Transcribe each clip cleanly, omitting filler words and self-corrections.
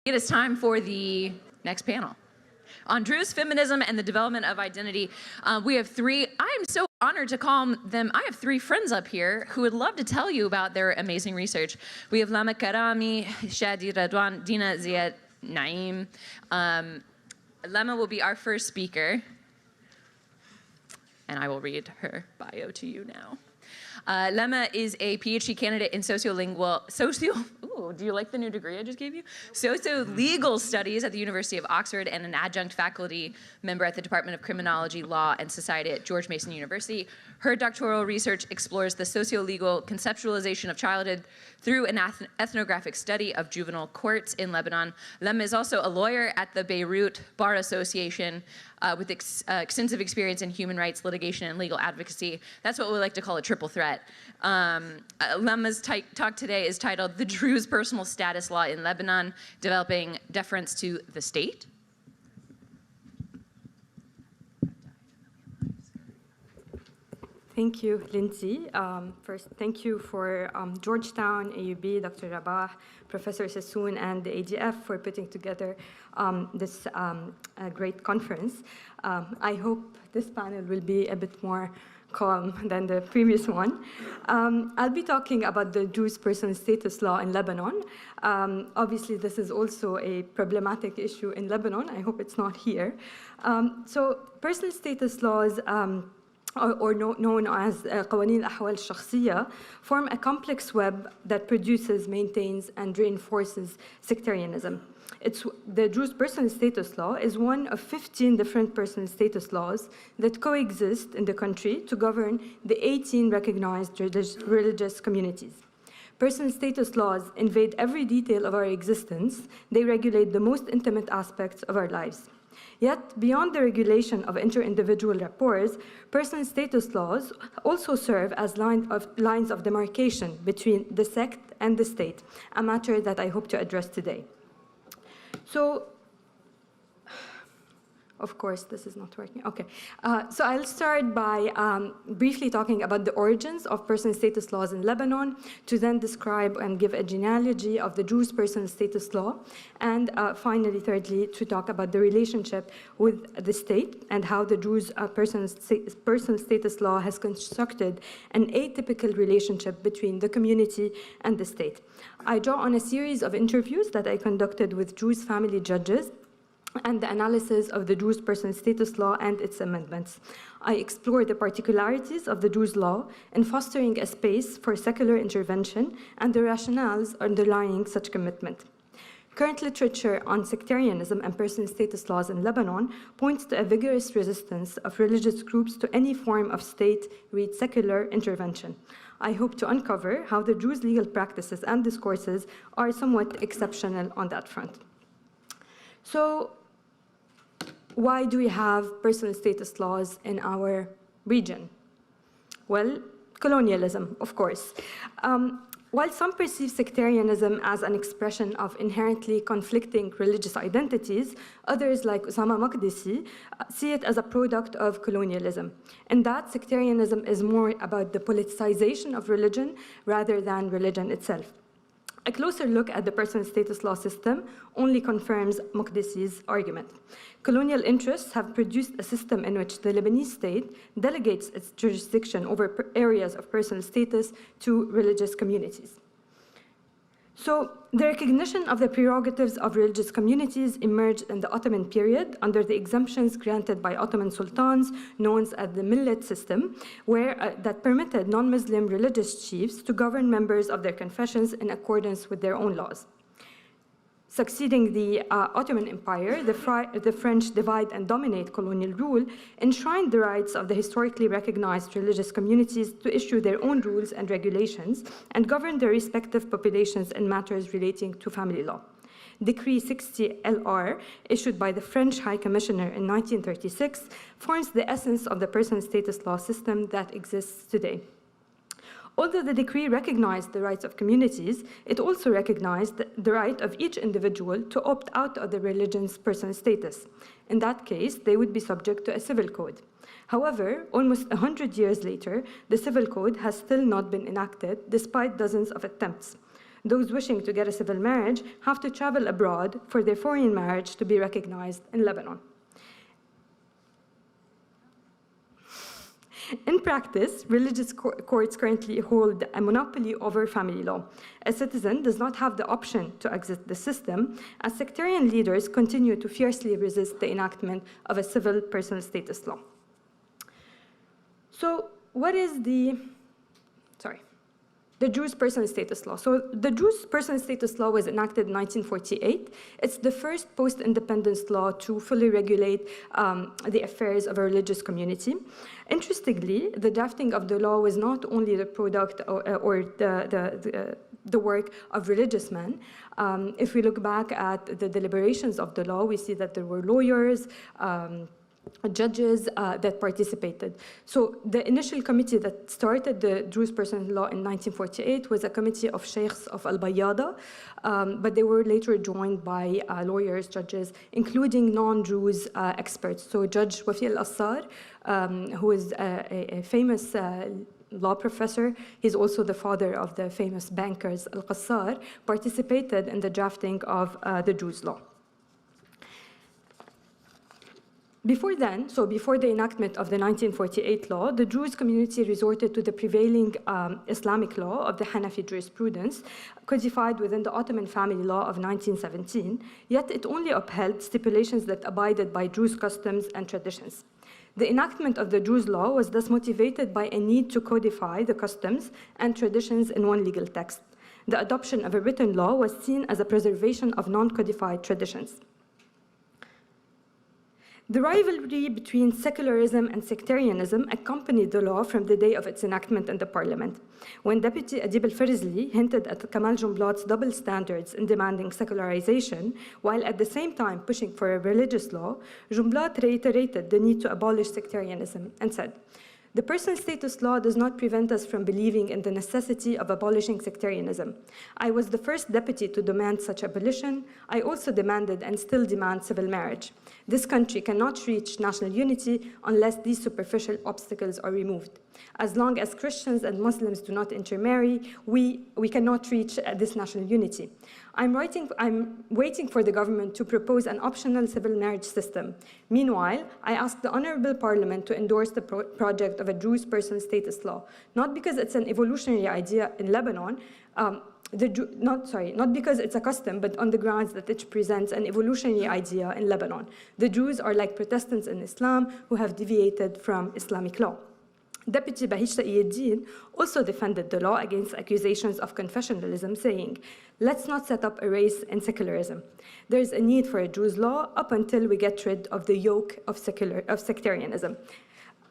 It is time for the next panel. On Druze feminism and the development of identity, we have three, I am so honored to call them, I have three friends up here who would love to tell you about their amazing research. We have Lama Karame, Shadi Radwan, Deena Ziad Naime. Lama will be our first speaker, and I will read her bio to you now. Lama is a PhD candidate in do you like the new degree I just gave you? Socio-legal studies at the University of Oxford and an adjunct faculty member at the Department of Criminology, Law, and Society at George Mason University. Her doctoral research explores the socio-legal conceptualization of childhood through an ethnographic study of juvenile courts in Lebanon. Lama is also a lawyer at the Beirut Bar Association with extensive experience in human rights litigation and legal advocacy. That's what we like to call a triple threat. Lama's talk today is titled "The Druze Personal Status Law in Lebanon, Developing Deference to the State." Thank you, Lindsay. First, thank you for Georgetown, AUB, Dr. Rabah, Professor Sassoon, and the ADF for putting together this great conference. I hope this panel will be a bit more calm than the previous one. I'll be talking about the Druze personal status law in Lebanon. Obviously, this is also a problematic issue in Lebanon. I hope it's not here. So personal status laws, known as قوانين الأحوال الشخصية, form a complex web that produces, maintains, and reinforces sectarianism. The Druze personal status law is one of 15 different personal status laws that coexist in the country to govern the 18 recognized religious communities. Personal status laws invade every detail of our existence. They regulate the most intimate aspects of our lives. Yet, beyond the regulation of inter-individual rapports, personal status laws also serve as lines of demarcation between the sect and the state, a matter that I hope to address today. So, of course, this is not working. Okay, so I'll start by briefly talking about the origins of personal status laws in Lebanon, to then describe and give a genealogy of the Druze personal status law, and finally, thirdly, to talk about the relationship with the state and how the Druze personal status law has constructed an atypical relationship between the community and the state. I draw on a series of interviews that I conducted with Druze family judges and the analysis of the Druze personal status law and its amendments. I explore the particularities of the Druze law in fostering a space for secular intervention and the rationales underlying such commitment. Current literature on sectarianism and personal status laws in Lebanon points to a vigorous resistance of religious groups to any form of state, read secular, intervention. I hope to uncover how the Druze legal practices and discourses are somewhat exceptional on that front. So, why do we have personal status laws in our region? Well, colonialism, of course. While some perceive sectarianism as an expression of inherently conflicting religious identities, others, like Osama Maqdisi, see it as a product of colonialism. And that sectarianism is more about the politicization of religion rather than religion itself. A closer look at the personal status law system only confirms Maqdisi's argument. Colonial interests have produced a system in which the Lebanese state delegates its jurisdiction over areas of personal status to religious communities. So, the recognition of the prerogatives of religious communities emerged in the Ottoman period under the exemptions granted by Ottoman sultans, known as the millet system, that permitted non-Muslim religious chiefs to govern members of their confessions in accordance with their own laws. Succeeding the Ottoman Empire, the French divide and dominate colonial rule enshrined the rights of the historically recognized religious communities to issue their own rules and regulations and govern their respective populations in matters relating to family law. Decree 60 LR, issued by the French High Commissioner in 1936, forms the essence of the personal status law system that exists today. Although the decree recognized the rights of communities, it also recognized the right of each individual to opt out of the religion's personal status. In that case, they would be subject to a civil code. However, almost 100 years later, the civil code has still not been enacted, despite dozens of attempts. Those wishing to get a civil marriage have to travel abroad for their foreign marriage to be recognized in Lebanon. In practice, religious courts currently hold a monopoly over family law. A citizen does not have the option to exit the system, as sectarian leaders continue to fiercely resist the enactment of a civil personal status law. So what is the Druze personal status law? So the Druze personal status law was enacted in 1948. It's the first post-independence law to fully regulate the affairs of a religious community. Interestingly, the drafting of the law was not only the product or the work of religious men. If we look back at the deliberations of the law, we see that there were lawyers, judges that participated. So the initial committee that started the Druze personal law in 1948 was a committee of sheikhs of Al-Bayyada, but they were later joined by lawyers, judges, including non-Druze experts. So Judge Wafi al-Assar, who is a famous law professor, he's also the father of the famous bankers Al-Qassar, participated in the drafting of the Druze law. Before then, so before the enactment of the 1948 law, the Druze community resorted to the prevailing Islamic law of the Hanafi jurisprudence, codified within the Ottoman family law of 1917, yet it only upheld stipulations that abided by Druze customs and traditions. The enactment of the Druze law was thus motivated by a need to codify the customs and traditions in one legal text. The adoption of a written law was seen as a preservation of non-codified traditions. The rivalry between secularism and sectarianism accompanied the law from the day of its enactment in the parliament. When Deputy Adib al-Farizli hinted at Kamal Jumblat's double standards in demanding secularization, while at the same time pushing for a religious law, Jumblat reiterated the need to abolish sectarianism and said, "The personal status law does not prevent us from believing in the necessity of abolishing sectarianism. I was the first deputy to demand such abolition. I also demanded and still demand civil marriage. This country cannot reach national unity unless these superficial obstacles are removed. As long as Christians and Muslims do not intermarry, we cannot reach this national unity. I'm waiting for the government to propose an optional civil marriage system. Meanwhile, I ask the Honorable Parliament to endorse the project of a Druze personal status law, not because it's an evolutionary idea in Lebanon, not because it's a custom, but on the grounds that it presents an evolutionary idea in Lebanon. The Druze are like Protestants in Islam who have deviated from Islamic law." Deputy Bahij Taqiyuddin also defended the law against accusations of confessionalism, saying, "Let's not set up a race in secularism. There is a need for a Druze law up until we get rid of the yoke of sectarianism."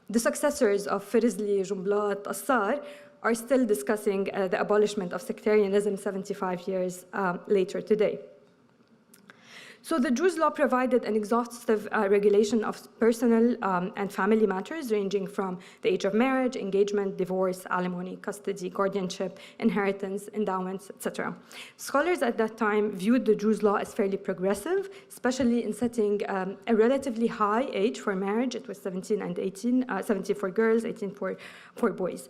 The successors of Farizli, Jumblat, Assar are still discussing the abolishment of sectarianism 75 years later today. So the Druze law provided an exhaustive regulation of personal and family matters ranging from the age of marriage, engagement, divorce, alimony, custody, guardianship, inheritance, endowments, etc. Scholars at that time viewed the Druze law as fairly progressive, especially in setting a relatively high age for marriage. It was 17 and 18, 17 for girls, 18 for boys.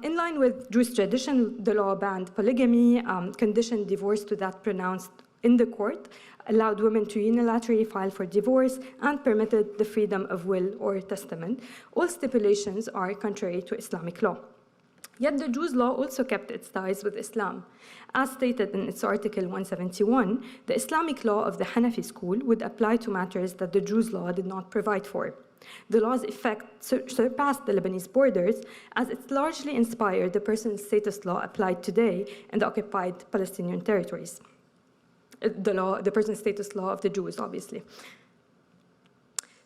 In line with Druze tradition, the law banned polygamy, conditioned divorce to that pronounced in the court, allowed women to unilaterally file for divorce, and permitted the freedom of will or testament. All stipulations are contrary to Islamic law. Yet the Druze law also kept its ties with Islam. As stated in its Article 171, the Islamic law of the Hanafi school would apply to matters that the Druze law did not provide for. The law's effect surpassed the Lebanese borders, as it largely inspired the personal status law applied today in the occupied Palestinian territories. The personal status law of the Jews, obviously.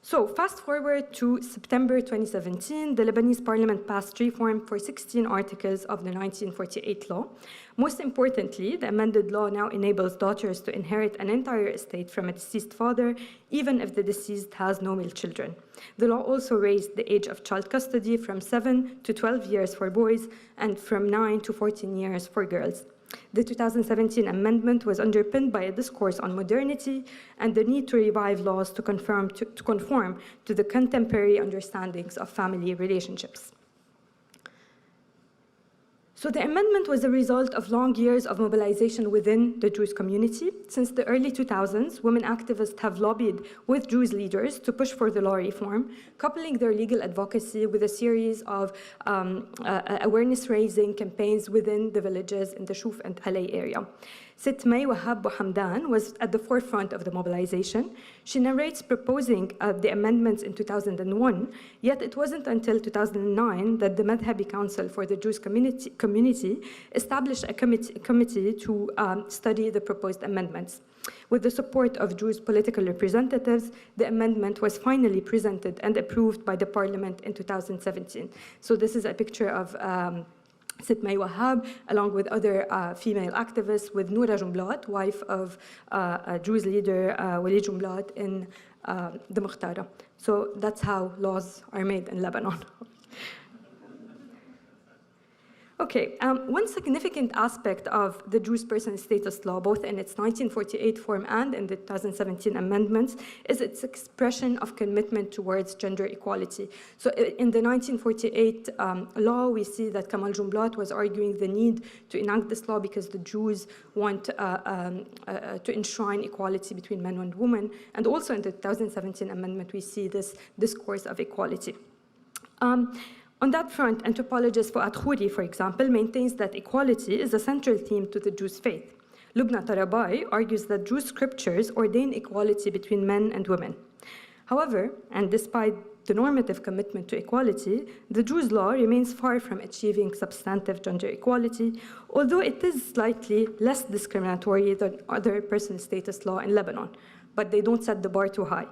So fast forward to September 2017, the Lebanese parliament passed reform for 16 articles of the 1948 law. Most importantly, the amended law now enables daughters to inherit an entire estate from a deceased father, even if the deceased has no male children. The law also raised the age of child custody from 7 to 12 years for boys and from 9 to 14 years for girls. The 2017 amendment was underpinned by a discourse on modernity and the need to revive laws to conform to the contemporary understandings of family relationships. So the amendment was a result of long years of mobilization within the Druze community. Since the early 2000s, women activists have lobbied with Druze leaders to push for the law reform, coupling their legal advocacy with a series of awareness-raising campaigns within the villages in the Shuf and LA area. Sit May Wahab Hamdan was at the forefront of the mobilization. She narrates proposing the amendments in 2001, yet it wasn't until 2009 that the Madhabi Council for the Druze community established a committee to study the proposed amendments. With the support of Druze political representatives, the amendment was finally presented and approved by the parliament in 2017. So this is a picture of Sit May Wahab, along with other female activists, with Noura Jumblat, wife of Druze leader Wali Jumblat in the Mukhtara. So that's how laws are made in Lebanon. Okay, one significant aspect of the Druze person status law, both in its 1948 form and in the 2017 amendments, is its expression of commitment towards gender equality. So in the 1948 law, we see that Kamal Jumblat was arguing the need to enact this law because the Druze want to enshrine equality between men and women. And also in the 2017 amendment, we see this discourse of equality. On that front, anthropologist Fuad Khouri, for example, maintains that equality is a central theme to the Druze faith. Lubna Tarabai argues that Druze scriptures ordain equality between men and women. However, and despite the normative commitment to equality, the Druze law remains far from achieving substantive gender equality, although it is slightly less discriminatory than other person status law in Lebanon, but they don't set the bar too high.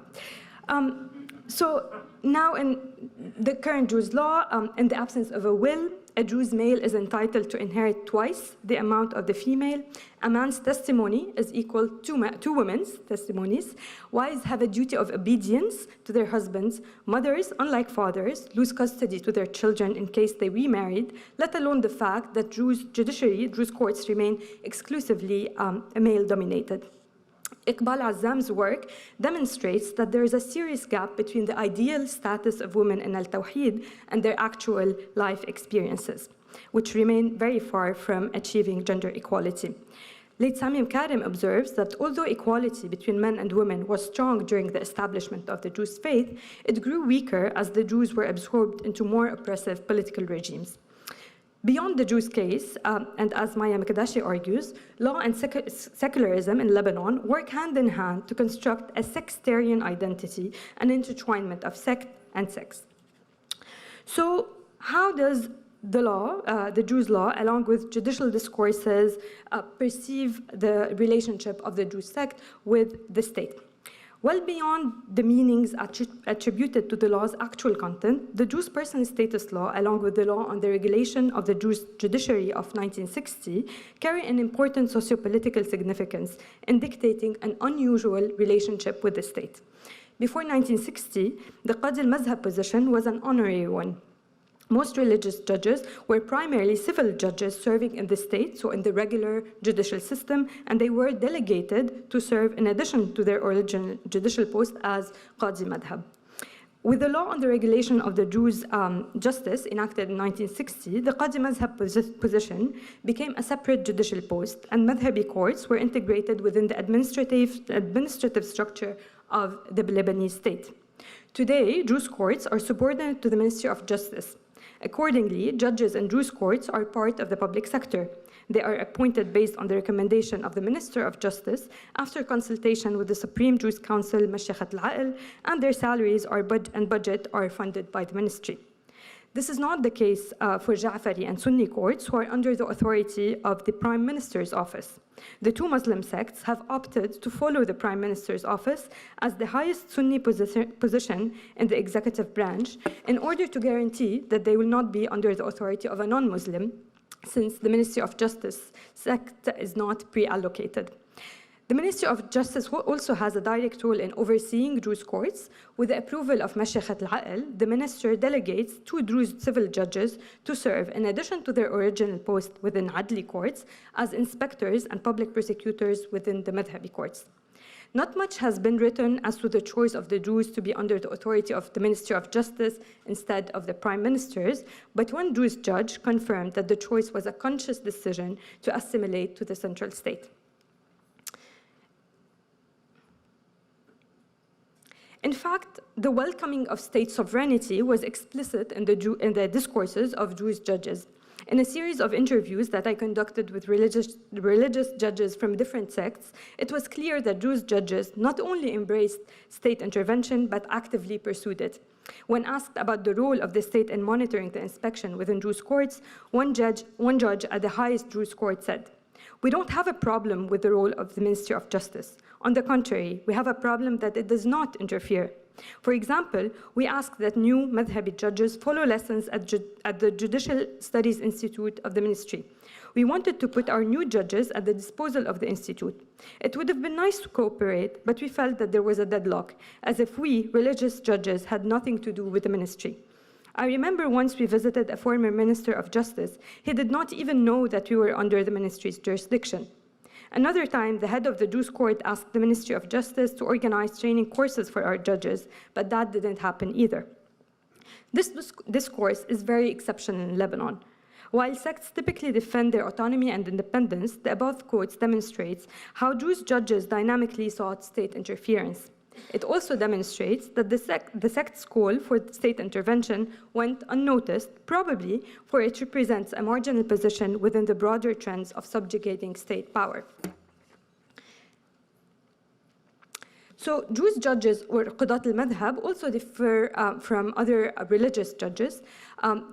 So now in the current Druze law, in the absence of a will, a Druze male is entitled to inherit twice the amount of the female. A man's testimony is equal to two women's testimonies. Wives have a duty of obedience to their husbands. Mothers, unlike fathers, lose custody to their children in case they remarried, let alone the fact that Druze judiciary, Druze courts remain exclusively male-dominated. Iqbal Azzam's work demonstrates that there is a serious gap between the ideal status of women in Al-Tawheed and their actual life experiences, which remain very far from achieving gender equality. Late Lama Karame observes that although equality between men and women was strong during the establishment of the Druze faith, it grew weaker as the Druze were absorbed into more oppressive political regimes. Beyond the Druze case, and as Maya Mekdashi argues, law and secularism in Lebanon work hand in hand to construct a sectarian identity, an intertwinement of sect and sex. So how does the law, the Druze law, along with judicial discourses, perceive the relationship of the Druze sect with the state? Well beyond the meanings attributed to the law's actual content, the Druze person status law, along with the law on the regulation of the Druze judiciary of 1960, carry an important socio-political significance in dictating an unusual relationship with the state. Before 1960, the Qadi al-Mazhab position was an honorary one. Most religious judges were primarily civil judges serving in the state, so in the regular judicial system, and they were delegated to serve in addition to their original judicial post as Qadi Madhab. With the law on the regulation of the Druze justice enacted in 1960, the Qadi Madhab position became a separate judicial post, and Madhabi courts were integrated within the administrative structure of the Lebanese state. Today, Druze courts are subordinate to the Ministry of Justice. Accordingly, judges in Druze courts are part of the public sector. They are appointed based on the recommendation of the Minister of Justice after consultation with the Supreme Druze Council, Mashayikhat al-Aql, and their salaries and budget are funded by the ministry. This is not the case for Ja'fari and Sunni courts, who are under the authority of the Prime Minister's office. The two Muslim sects have opted to follow the Prime Minister's office as the highest Sunni position in the executive branch in order to guarantee that they will not be under the authority of a non-Muslim, since the Ministry of Justice sect is not pre-allocated. The Ministry of Justice also has a direct role in overseeing Druze courts. With the approval of Mashayikhat al-Aql, the minister delegates two Druze civil judges to serve, in addition to their original post within Adli courts, as inspectors and public prosecutors within the Madhabi courts. Not much has been written as to the choice of the Druze to be under the authority of the Ministry of Justice instead of the Prime Ministers, but one Druze judge confirmed that the choice was a conscious decision to assimilate to the central state. In fact, the welcoming of state sovereignty was explicit in the discourses of Druze judges. In a series of interviews that I conducted with religious judges from different sects, it was clear that Druze judges not only embraced state intervention, but actively pursued it. When asked about the role of the state in monitoring the inspection within Druze courts, one judge at the highest Druze court said, "We don't have a problem with the role of the Ministry of Justice. On the contrary, we have a problem that it does not interfere. For example, we ask that new madhabi judges follow lessons at the Judicial Studies Institute of the Ministry. We wanted to put our new judges at the disposal of the institute. It would have been nice to cooperate, but we felt that there was a deadlock, as if we, religious judges, had nothing to do with the ministry." I remember once we visited a former Minister of Justice. He did not even know that we were under the ministry's jurisdiction. Another time, the head of the Druze court asked the Ministry of Justice to organize training courses for our judges, but that didn't happen either. This discourse is very exceptional in Lebanon. While sects typically defend their autonomy and independence, the above quotes demonstrates how Druze judges dynamically sought state interference. It also demonstrates that the sect's call for state intervention went unnoticed, probably for it represents a marginal position within the broader trends of subjugating state power. So Druze judges, or Qudat al-Madhab, also differ from other religious judges.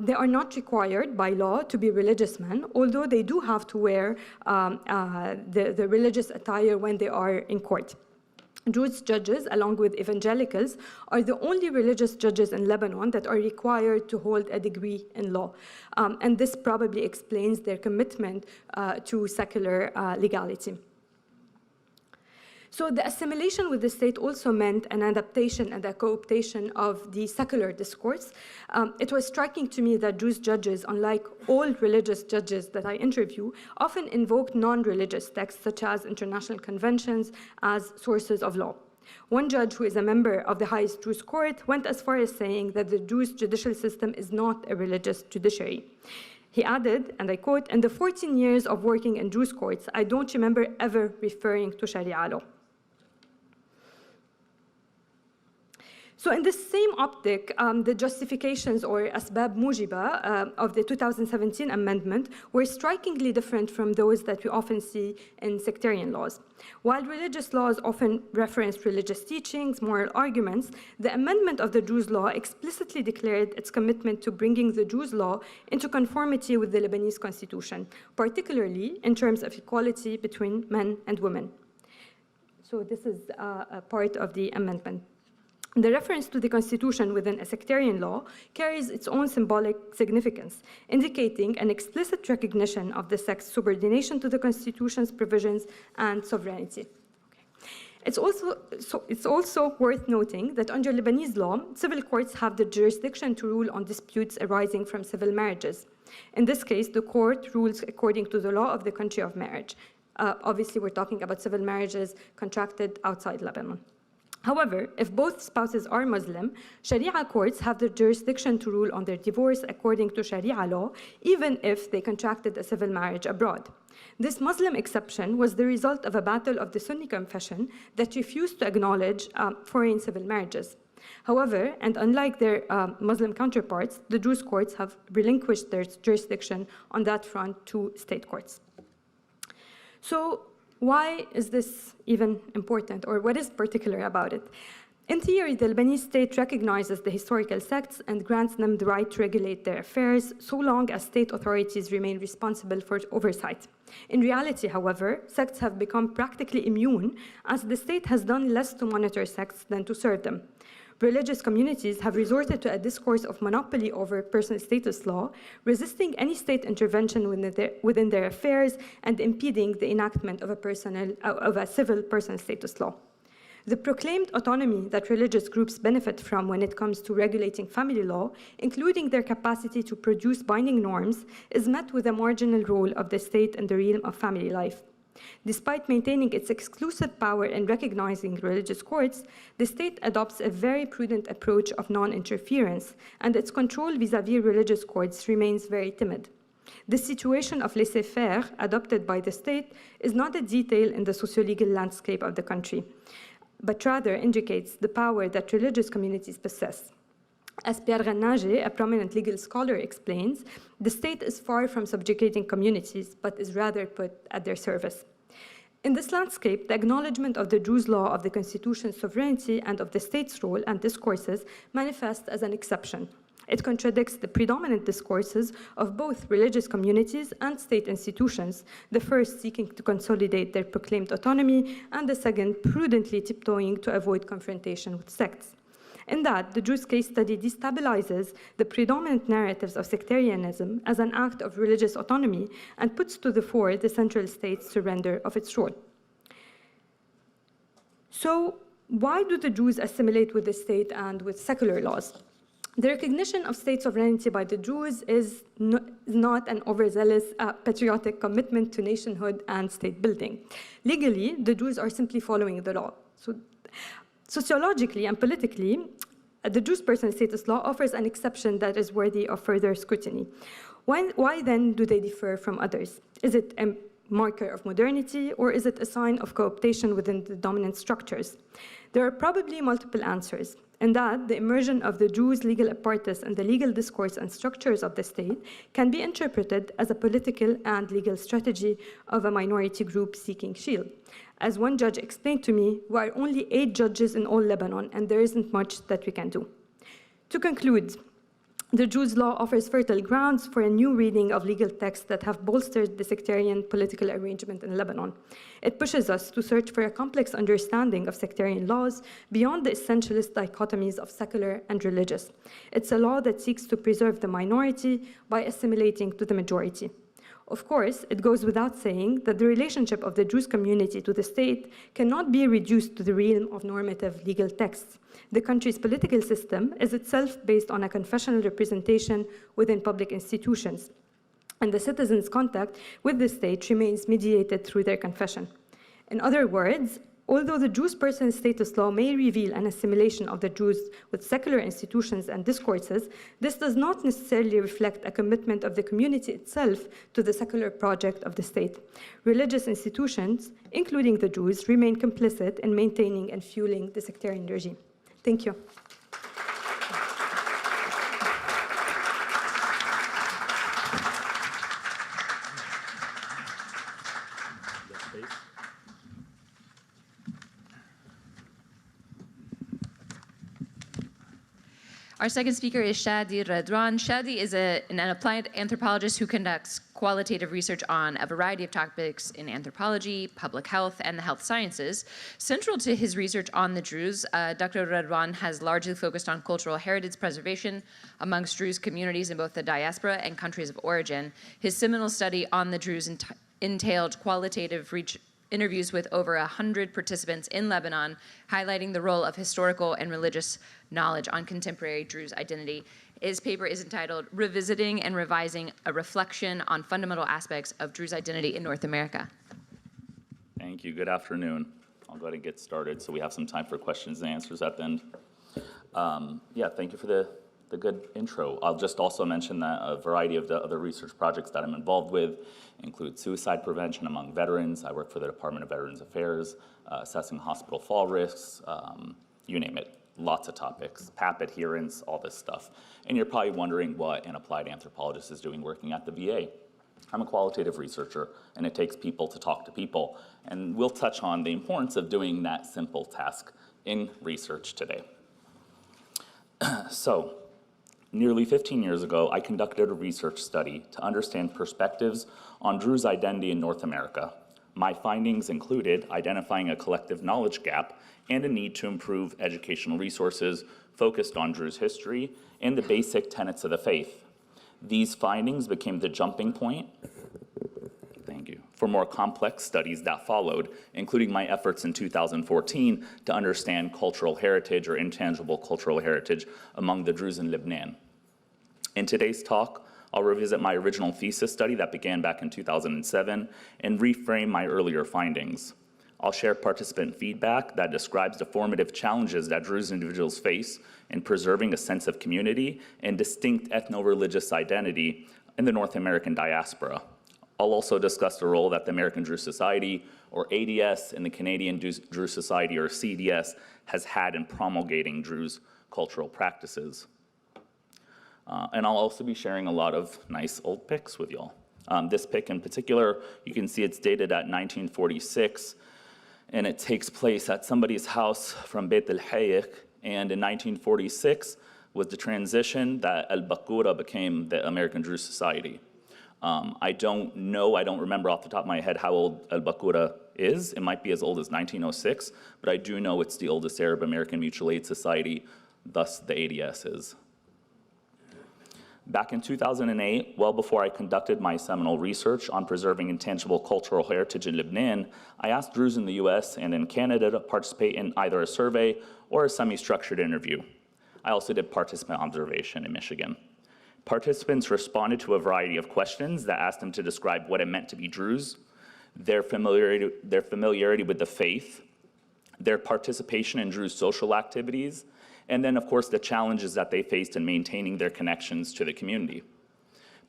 They are not required by law to be religious men, although they do have to wear the religious attire when they are in court. Druze judges, along with evangelicals, are the only religious judges in Lebanon that are required to hold a degree in law. And this probably explains their commitment to secular legality. So the assimilation with the state also meant an adaptation and a co-optation of the secular discourse. It was striking to me that Druze judges, unlike all religious judges that I interview, often invoked non-religious texts such as international conventions as sources of law. One judge, who is a member of the highest Druze court, went as far as saying that the Druze judicial system is not a religious judiciary. He added, and I quote, "In the 14 years of working in Druze courts, I don't remember ever referring to Sharia law." So in the same optic, the justifications or asbab mujiba of the 2017 amendment were strikingly different from those that we often see in sectarian laws. While religious laws often reference religious teachings, moral arguments, the amendment of the Druze law explicitly declared its commitment to bringing the Druze law into conformity with the Lebanese constitution, particularly in terms of equality between men and women. So this is a part of the amendment. The reference to the Constitution within a sectarian law carries its own symbolic significance, indicating an explicit recognition of the sect's subordination to the Constitution's provisions and sovereignty. Okay. It's also worth noting that under Lebanese law, civil courts have the jurisdiction to rule on disputes arising from civil marriages. In this case, the court rules according to the law of the country of marriage. Obviously, we're talking about civil marriages contracted outside Lebanon. However, if both spouses are Muslim, Sharia courts have the jurisdiction to rule on their divorce according to Sharia law, even if they contracted a civil marriage abroad. This Muslim exception was the result of a battle of the Sunni confession that refused to acknowledge foreign civil marriages. However, and unlike their Muslim counterparts, the Druze courts have relinquished their jurisdiction on that front to state courts. So, why is this even important, or what is particular about it? In theory, the Lebanese state recognizes the historical sects and grants them the right to regulate their affairs, so long as state authorities remain responsible for oversight. In reality, however, sects have become practically immune, as the state has done less to monitor sects than to serve them. Religious communities have resorted to a discourse of monopoly over personal status law, resisting any state intervention within their affairs and impeding the enactment of a civil personal status law. The proclaimed autonomy that religious groups benefit from when it comes to regulating family law, including their capacity to produce binding norms, is met with a marginal role of the state in the realm of family life. Despite maintaining its exclusive power in recognizing religious courts, the state adopts a very prudent approach of non-interference, and its control vis-à-vis religious courts remains very timid. This situation of laissez-faire adopted by the state is not a detail in the socio-legal landscape of the country, but rather indicates the power that religious communities possess. As Pierre Gannage, a prominent legal scholar, explains, the state is far from subjugating communities, but is rather put at their service. In this landscape, the acknowledgement of the Druze law of the constitution's sovereignty and of the state's role and discourses manifest as an exception. It contradicts the predominant discourses of both religious communities and state institutions, the first seeking to consolidate their proclaimed autonomy, and the second prudently tiptoeing to avoid confrontation with sects. In that, the Druze case study destabilizes the predominant narratives of sectarianism as an act of religious autonomy and puts to the fore the central state's surrender of its role. So, why do the Druze assimilate with the state and with secular laws? The recognition of state sovereignty by the Druze is not an overzealous patriotic commitment to nationhood and state building. Legally, the Druze are simply following the law. So, sociologically and politically, the Druze personal status law offers an exception that is worthy of further scrutiny. Why then do they differ from others? Is it a marker of modernity, or is it a sign of co-optation within the dominant structures? There are probably multiple answers. In that, the immersion of the Druze legal apparatus and the legal discourse and structures of the state can be interpreted as a political and legal strategy of a minority group seeking shield. As one judge explained to me, we are only 8 judges in all Lebanon, and there isn't much that we can do. To conclude, the Druze law offers fertile grounds for a new reading of legal texts that have bolstered the sectarian political arrangement in Lebanon. It pushes us to search for a complex understanding of sectarian laws beyond the essentialist dichotomies of secular and religious. It's a law that seeks to preserve the minority by assimilating to the majority. Of course, it goes without saying that the relationship of the Druze community to the state cannot be reduced to the realm of normative legal texts. The country's political system is itself based on a confessional representation within public institutions, and the citizens' contact with the state remains mediated through their confession. In other words, although the Druze personal status law may reveal an assimilation of the Druze with secular institutions and discourses, this does not necessarily reflect a commitment of the community itself to the secular project of the state. Religious institutions, including the Druze, remain complicit in maintaining and fueling the sectarian regime. Thank you. Our second speaker is Shadi Radwan. Shadi is an applied anthropologist who conducts qualitative research on a variety of topics in anthropology, public health, and the health sciences. Central to his research on the Druze, Dr. Radwan has largely focused on cultural heritage preservation amongst Druze communities in both the diaspora and countries of origin. His seminal study on the Druze entailed qualitative interviews with over 100 participants in Lebanon, highlighting the role of historical and religious knowledge on contemporary Druze identity. His paper is entitled Revisiting and Revising, a Reflection on Fundamental Aspects of Druze Identity in North America. Thank you. Good afternoon. I'll go ahead and get started so we have some time for questions and answers at the end. Thank you for the good intro. I'll just also mention that a variety of the other research projects that I'm involved with include suicide prevention among veterans. I work for the Department of Veterans Affairs, assessing hospital fall risks, you name it, lots of topics, PAP adherence, all this stuff. And you're probably wondering what an applied anthropologist is doing working at the VA. I'm a qualitative researcher, and it takes people to talk to people. And we'll touch on the importance of doing that simple task in research today. So, nearly 15 years ago, I conducted a research study to understand perspectives on Druze identity in North America. My findings included identifying a collective knowledge gap and a need to improve educational resources focused on Druze history and the basic tenets of the faith. These findings became the jumping point for more complex studies that followed, including my efforts in 2014 to understand cultural heritage or intangible cultural heritage among the Druze in Lebanon. In today's talk, I'll revisit my original thesis study that began back in 2007 and reframe my earlier findings. I'll share participant feedback that describes the formative challenges that Druze individuals face in preserving a sense of community and distinct ethno-religious identity in the North American diaspora. I'll also discuss the role that the American Druze Society, or ADS, and the Canadian Druze Society, or CDS, has had in promulgating Druze cultural practices. And I'll also be sharing a lot of nice old pics with y'all. This pic in particular, you can see it's dated at 1946, and it takes place at somebody's house from Beit el-Hayek, and in 1946 was the transition that al-Bakura became the American Druze Society. I don't remember off the top of my head how old al-Bakura is. It might be as old as 1906, but I do know it's the oldest Arab American mutual aid society, thus the ADS is. Back in 2008, well before I conducted my seminal research on preserving intangible cultural heritage in Lebanon, I asked Druze in the US and in Canada to participate in either a survey or a semi-structured interview. I also did participant observation in Michigan. Participants responded to a variety of questions that asked them to describe what it meant to be Druze, their familiarity with the faith, their participation in Druze social activities, and then, of course, the challenges that they faced in maintaining their connections to the community.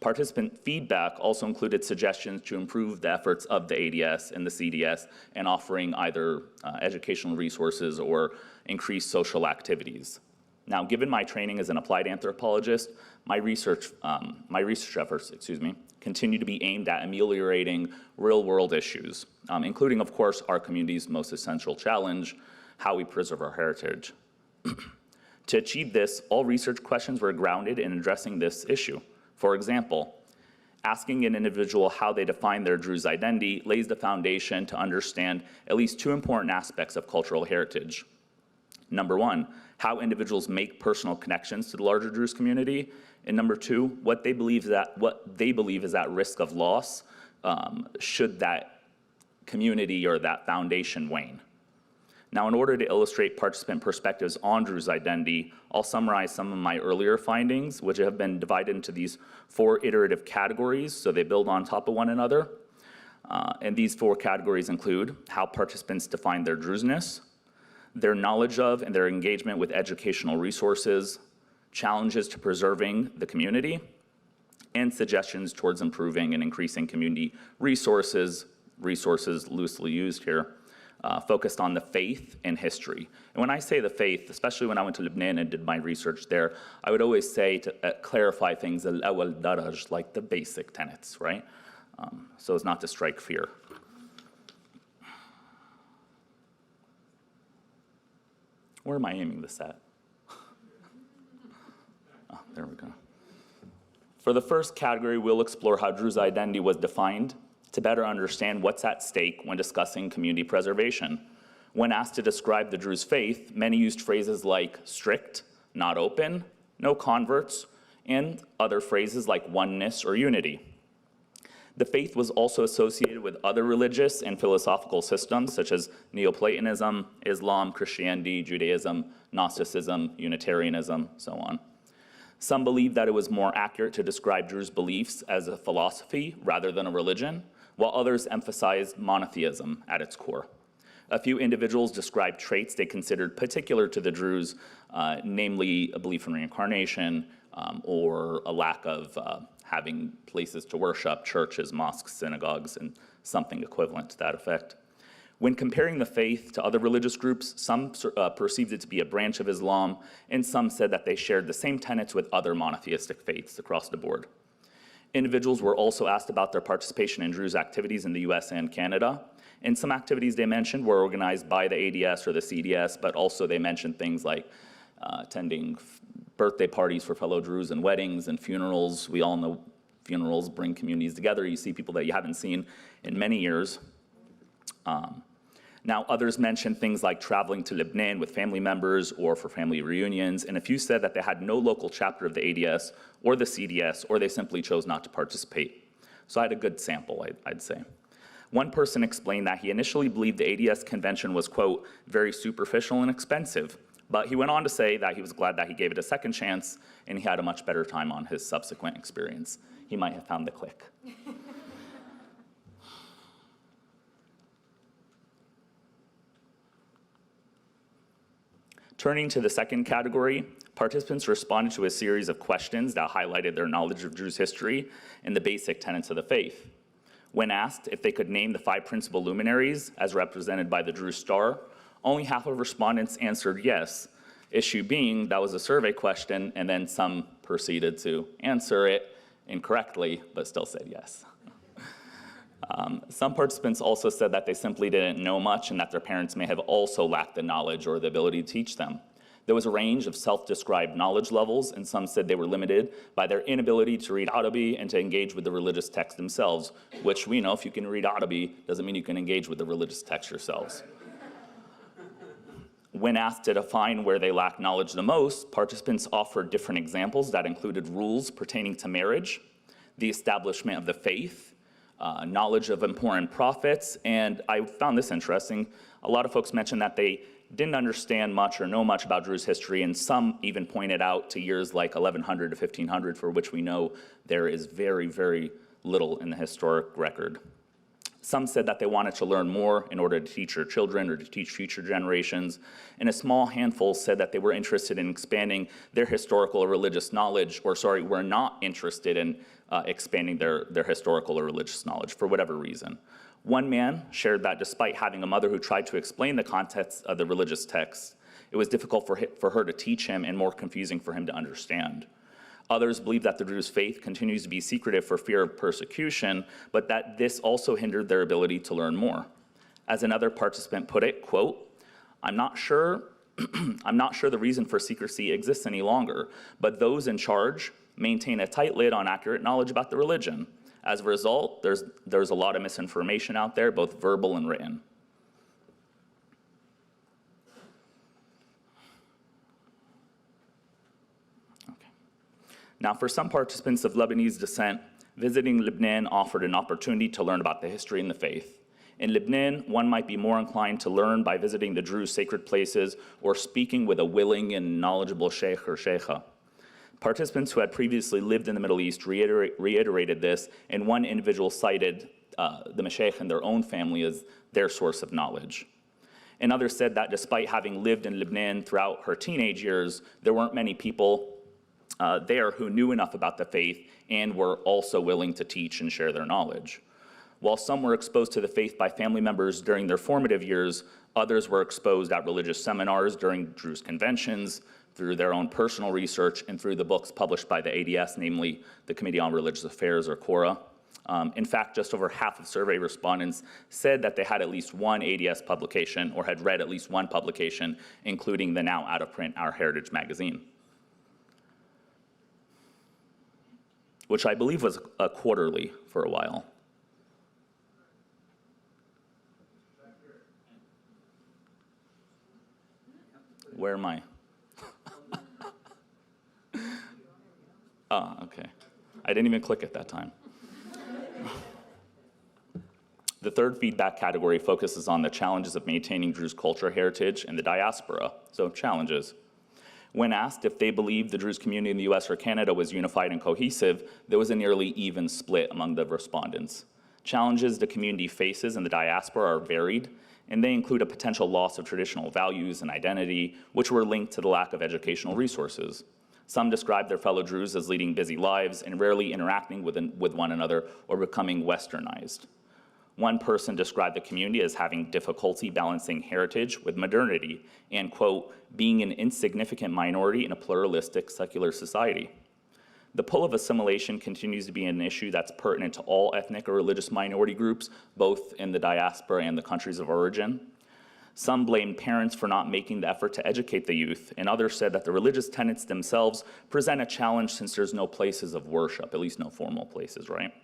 Participant feedback also included suggestions to improve the efforts of the ADS and the CDS in offering either educational resources or increased social activities. Now, given my training as an applied anthropologist, my research efforts, continue to be aimed at ameliorating real-world issues, including, of course, our community's most essential challenge, how we preserve our heritage. To achieve this, all research questions were grounded in addressing this issue. For example, asking an individual how they define their Druze identity lays the foundation to understand at least two important aspects of cultural heritage. Number one, how individuals make personal connections to the larger Druze community, and number two, what they believe is at risk of loss should that community or that foundation wane. Now, in order to illustrate participant perspectives on Druze identity, I'll summarize some of my earlier findings, which have been divided into these four iterative categories, so they build on top of one another. And these four categories include how participants define their Druzeness, their knowledge of and their engagement with educational resources, challenges to preserving the community, and suggestions towards improving and increasing community resources loosely used here, focused on the faith and history. And when I say the faith, especially when I went to Lebanon and did my research there, I would always say to clarify things, al-awwal daraj, like the basic tenets, right? So as not to strike fear. Where am I aiming this at? Oh, there we go. For the first category, we'll explore how Druze identity was defined to better understand what's at stake when discussing community preservation. When asked to describe the Druze faith, many used phrases like strict, not open, no converts, and other phrases like oneness or unity. The faith was also associated with other religious and philosophical systems such as Neoplatonism, Islam, Christianity, Judaism, Gnosticism, Unitarianism, so on. Some believe that it was more accurate to describe Druze beliefs as a philosophy rather than a religion, while others emphasized monotheism at its core. A few individuals described traits they considered particular to the Druze, namely a belief in reincarnation or a lack of having places to worship, churches, mosques, synagogues, and something equivalent to that effect. When comparing the faith to other religious groups, some perceived it to be a branch of Islam, and some said that they shared the same tenets with other monotheistic faiths across the board. Individuals were also asked about their participation in Druze activities in the US and Canada, and some activities they mentioned were organized by the ADS or the CDS, but also they mentioned things like attending birthday parties for fellow Druze and weddings and funerals. We all know funerals bring communities together. You see people that you haven't seen in many years. Now, others mentioned things like traveling to Lebanon with family members or for family reunions, and a few said that they had no local chapter of the ADS or the CDS, or they simply chose not to participate. So I had a good sample, I'd say. One person explained that he initially believed the ADS convention was, quote, very superficial and expensive, but he went on to say that he was glad that he gave it a second chance and he had a much better time on his subsequent experience. he might have found the click. Turning to the second category, participants responded to a series of questions that highlighted their knowledge of Druze history and the basic tenets of the faith. When asked if they could name the 5 principal luminaries as represented by the Druze star, only half of respondents answered yes, issue being that was a survey question, and then some proceeded to answer it incorrectly, but still said yes. Some participants also said that they simply didn't know much and that their parents may have also lacked the knowledge or the ability to teach them. There was a range of self-described knowledge levels, and some said they were limited by their inability to read Arabic and to engage with the religious texts themselves, which we know if you can read Arabic doesn't mean you can engage with the religious text yourselves. When asked to define where they lacked knowledge the most, participants offered different examples that included rules pertaining to marriage, the establishment of the faith, knowledge of important prophets, and I found this interesting. A lot of folks mentioned that they didn't understand much or know much about Druze history, and some even pointed out to years like 1100 to 1500, for which we know there is very, very little in the historic record. Some said that they wanted to learn more in order to teach their children or to teach future generations, and a small handful said that they were interested in expanding their historical or religious knowledge, or were not interested in expanding their historical or religious knowledge for whatever reason. One man shared that despite having a mother who tried to explain the context of the religious text, it was difficult for her to teach him and more confusing for him to understand. Others believe that the Druze faith continues to be secretive for fear of persecution, but that this also hindered their ability to learn more. As another participant put it, quote, I'm not sure the reason for secrecy exists any longer, but those in charge maintain a tight lid on accurate knowledge about the religion. As a result, there's a lot of misinformation out there, both verbal and written. Okay. Now, for some participants of Lebanese descent, visiting Lebanon offered an opportunity to learn about the history and the faith. In Lebanon, one might be more inclined to learn by visiting the Druze sacred places or speaking with a willing and knowledgeable sheikh or sheikha. Participants who had previously lived in the Middle East reiterated this, and one individual cited the Mashaykh and their own family as their source of knowledge. And others said that despite having lived in Lebanon throughout her teenage years, there weren't many people there who knew enough about the faith and were also willing to teach and share their knowledge. While some were exposed to the faith by family members during their formative years, others were exposed at religious seminars during Druze conventions, through their own personal research, and through the books published by the ADS, namely the Committee on Religious Affairs, or CORA. In fact, just over half of survey respondents said that they had at least one ADS publication or had read at least one publication, including the now out-of-print Our Heritage magazine, which I believe was a quarterly for a while. Where am I? Oh, okay. I didn't even click at that time. The third feedback category focuses on the challenges of maintaining Druze culture heritage in the diaspora, so challenges. When asked if they believed the Druze community in the US or Canada was unified and cohesive, there was a nearly even split among the respondents. Challenges the community faces in the diaspora are varied, and they include a potential loss of traditional values and identity, which were linked to the lack of educational resources. Some describe their fellow Druze as leading busy lives and rarely interacting with one another or becoming westernized. One person described the community as having difficulty balancing heritage with modernity and, quote, being an insignificant minority in a pluralistic secular society. The pull of assimilation continues to be an issue that's pertinent to all ethnic or religious minority groups, both in the diaspora and the countries of origin. Some blamed parents for not making the effort to educate the youth, and others said that the religious tenets themselves present a challenge since there's no places of worship, at least no formal places, right?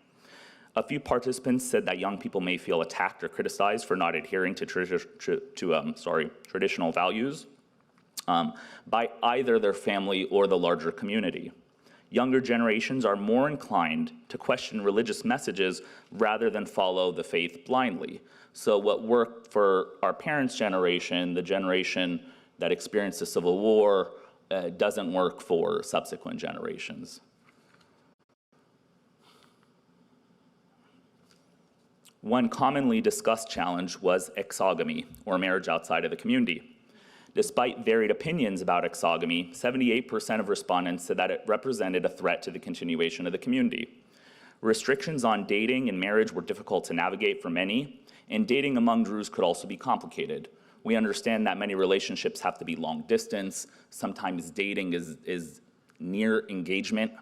A few participants said that young people may feel attacked or criticized for not adhering to traditional values by either their family or the larger community. Younger generations are more inclined to question religious messages rather than follow the faith blindly. So what worked for our parents' generation, the generation that experienced the Civil War, doesn't work for subsequent generations. One commonly discussed challenge was exogamy, or marriage outside of the community. Despite varied opinions about exogamy, 78% of respondents said that it represented a threat to the continuation of the community. Restrictions on dating and marriage were difficult to navigate for many, and dating among Druze could also be complicated. We understand that many relationships have to be long distance. Sometimes dating is near engagement.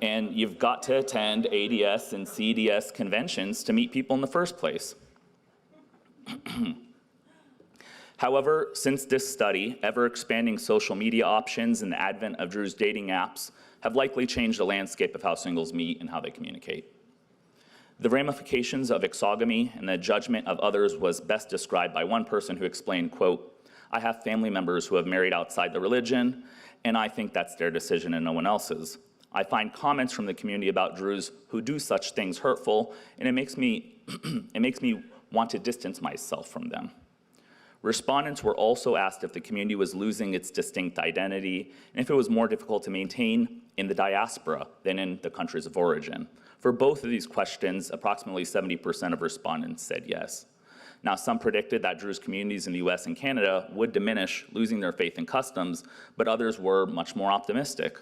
And you've got to attend ADS and CDS conventions to meet people in the first place. However, since this study, ever-expanding social media options and the advent of Druze dating apps have likely changed the landscape of how singles meet and how they communicate. The ramifications of exogamy and the judgment of others was best described by one person who explained, quote, "I have family members who have married outside the religion, and I think that's their decision and no one else's. I find comments from the community about Druze who do such things hurtful, and it makes me want to distance myself from them." Respondents were also asked if the community was losing its distinct identity and if it was more difficult to maintain in the diaspora than in the countries of origin. For both of these questions, approximately 70% of respondents said yes. Now, some predicted that Druze communities in the US and Canada would diminish, losing their faith and customs, but others were much more optimistic.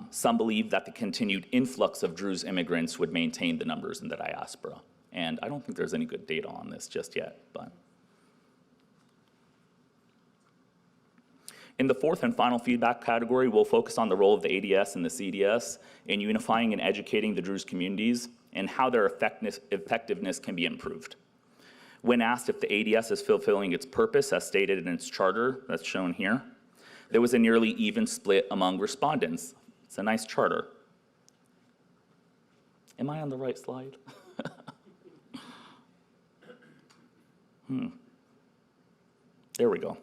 Some believed that the continued influx of Druze immigrants would maintain the numbers in the diaspora. And I don't think there's any good data on this just yet, but. In the fourth and final feedback category, we'll focus on the role of the ADS and the CDS in unifying and educating the Druze communities and how their effectiveness can be improved. When asked if the ADS is fulfilling its purpose as stated in its charter, that's shown here, there was a nearly even split among respondents. It's a nice charter. Am I on the right slide? There we go.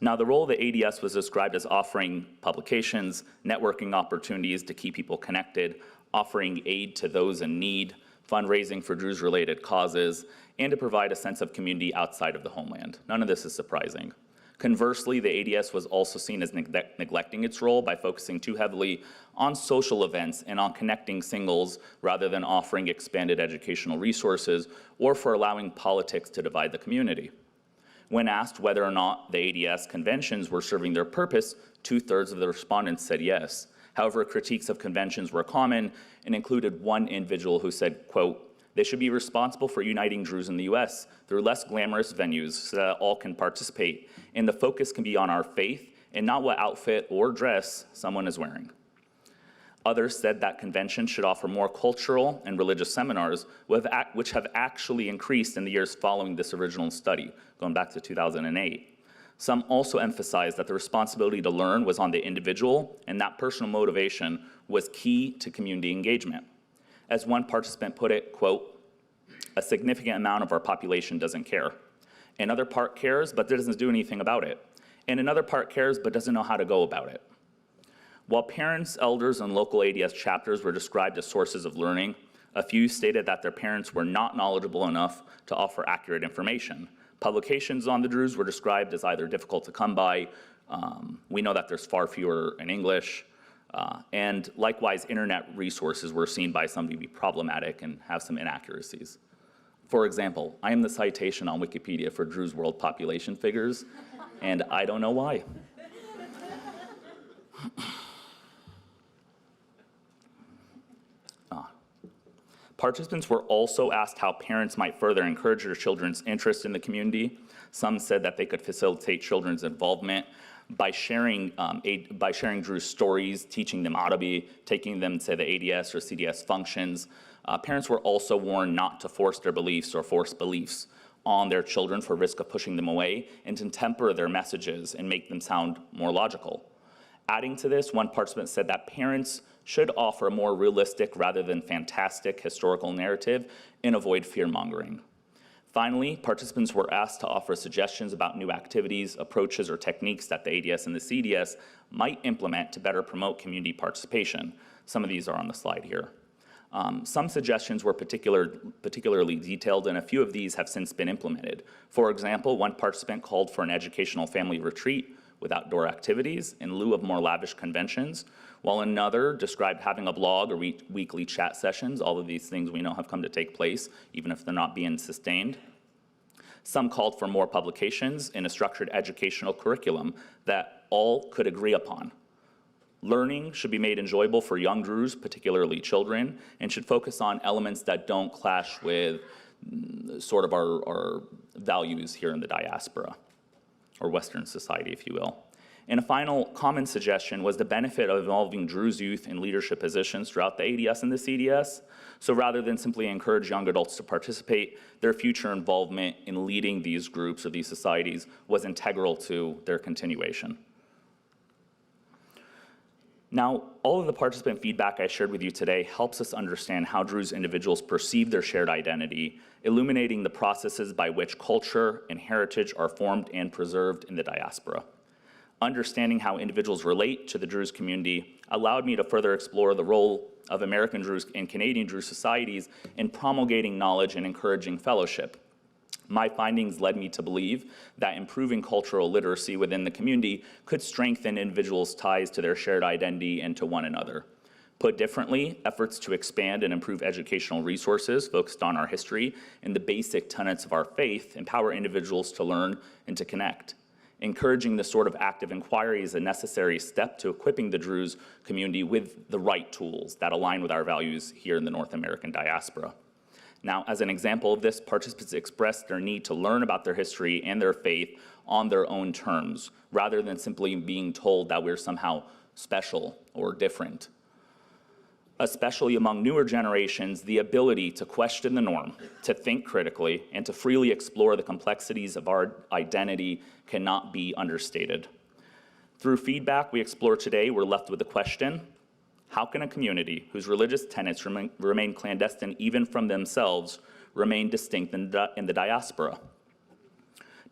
Now, the role of the ADS was described as offering publications, networking opportunities to keep people connected, offering aid to those in need, fundraising for Druze-related causes, and to provide a sense of community outside of the homeland. None of this is surprising. Conversely, the ADS was also seen as neglecting its role by focusing too heavily on social events and on connecting singles rather than offering expanded educational resources or for allowing politics to divide the community. When asked whether or not the ADS conventions were serving their purpose, 2/3 of the respondents said yes. However, critiques of conventions were common and included one individual who said, quote, "They should be responsible for uniting Druze in the US through less glamorous venues so that all can participate, and the focus can be on our faith and not what outfit or dress someone is wearing." Others said that conventions should offer more cultural and religious seminars, which have actually increased in the years following this original study, going back to 2008. Some also emphasized that the responsibility to learn was on the individual, and that personal motivation was key to community engagement. As one participant put it, quote, "A significant amount of our population doesn't care. Another part cares, but doesn't do anything about it. And another part cares, but doesn't know how to go about it." While parents, elders, and local ADS chapters were described as sources of learning, a few stated that their parents were not knowledgeable enough to offer accurate information. Publications on the Druze were described as either difficult to come by, we know that there's far fewer in English, and likewise internet resources were seen by some to be problematic and have some inaccuracies. For example, I am the citation on Wikipedia for Druze world population figures, and I don't know why. Participants were also asked how parents might further encourage their children's interest in the community. Some said that they could facilitate children's involvement by sharing Druze stories, teaching them Arabic, taking them to the ADS or CDS functions. Parents were also warned not to force their beliefs or force beliefs on their children for risk of pushing them away, and to temper their messages and make them sound more logical. Adding to this, one participant said that parents should offer a more realistic rather than fantastic historical narrative and avoid fear-mongering. Finally, participants were asked to offer suggestions about new activities, approaches, or techniques that the ADS and the CDS might implement to better promote community participation. Some of these are on the slide here. Some suggestions were particularly detailed, and a few of these have since been implemented. For example, one participant called for an educational family retreat with outdoor activities in lieu of more lavish conventions, while another described having a blog or weekly chat sessions. All of these things we know have come to take place, even if they're not being sustained. Some called for more publications in a structured educational curriculum that all could agree upon. Learning should be made enjoyable for young Druze, particularly children, and should focus on elements that don't clash with sort of our values here in the diaspora, or Western society, if you will. And a final common suggestion was the benefit of involving Druze youth in leadership positions throughout the ADS and the CDS. So rather than simply encourage young adults to participate, their future involvement in leading these groups or these societies was integral to their continuation. Now, all of the participant feedback I shared with you today helps us understand how Druze individuals perceive their shared identity, illuminating the processes by which culture and heritage are formed and preserved in the diaspora. Understanding how individuals relate to the Druze community allowed me to further explore the role of American Druze and Canadian Druze societies in promulgating knowledge and encouraging fellowship. My findings led me to believe that improving cultural literacy within the community could strengthen individuals' ties to their shared identity and to one another. Put differently, efforts to expand and improve educational resources focused on our history and the basic tenets of our faith empower individuals to learn and to connect. Encouraging this sort of active inquiry is a necessary step to equipping the Druze community with the right tools that align with our values here in the North American diaspora. Now, as an example of this, participants expressed their need to learn about their history and their faith on their own terms, rather than simply being told that we're somehow special or different. Especially among newer generations, the ability to question the norm, to think critically, and to freely explore the complexities of our identity cannot be understated. Through feedback we explore today, we're left with the question, how can a community whose religious tenets remain clandestine even from themselves remain distinct in the diaspora?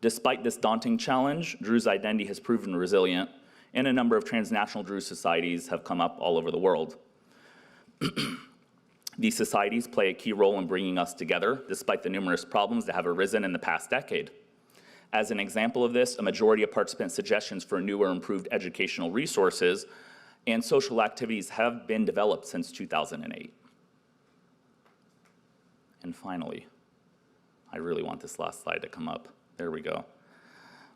Despite this daunting challenge, Druze identity has proven resilient, and a number of transnational Druze societies have come up all over the world. These societies play a key role in bringing us together, despite the numerous problems that have arisen in the past decade. As an example of this, a majority of participant suggestions for new or improved educational resources and social activities have been developed since 2008. And finally, I really want this last slide to come up. There we go.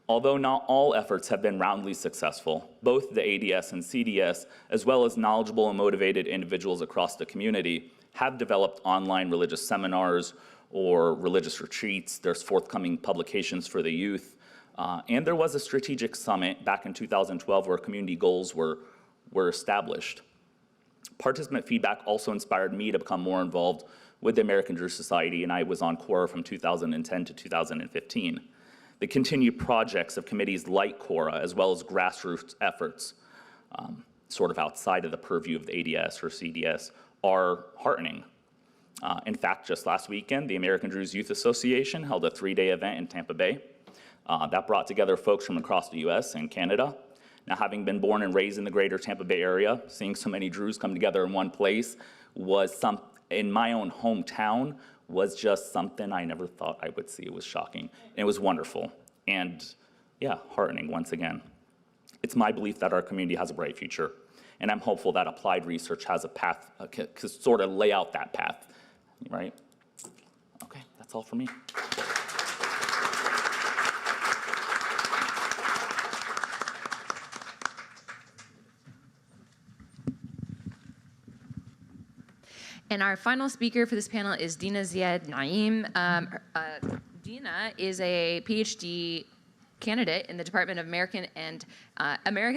Although not all efforts have been roundly successful, both the ADS and CDS, as well as knowledgeable and motivated individuals across the community, have developed online religious seminars or religious retreats. There's forthcoming publications for the youth. And there was a strategic summit back in 2012 where community goals were established. Participant feedback also inspired me to become more involved with the American Druze Society, and I was on Quora from 2010 to 2015. The continued projects of committees like Quora, as well as grassroots efforts, sort of outside of the purview of the ADS or CDS, are heartening. In fact, just last weekend, the American Druze Youth Association held a 3-day event in Tampa Bay that brought together folks from across the US and Canada. Now, having been born and raised in the greater Tampa Bay area, seeing so many Druze come together in one place was in my own hometown, was just something I never thought I would see. It was shocking. And it was wonderful. And yeah, heartening once again. It's my belief that our community has a bright future. And I'm hopeful that applied research has a path, to sort of lay out that path, right? Okay, that's all for me. And our final speaker for this panel is Deena Ziad Naime. Deena is a PhD candidate in the Department of American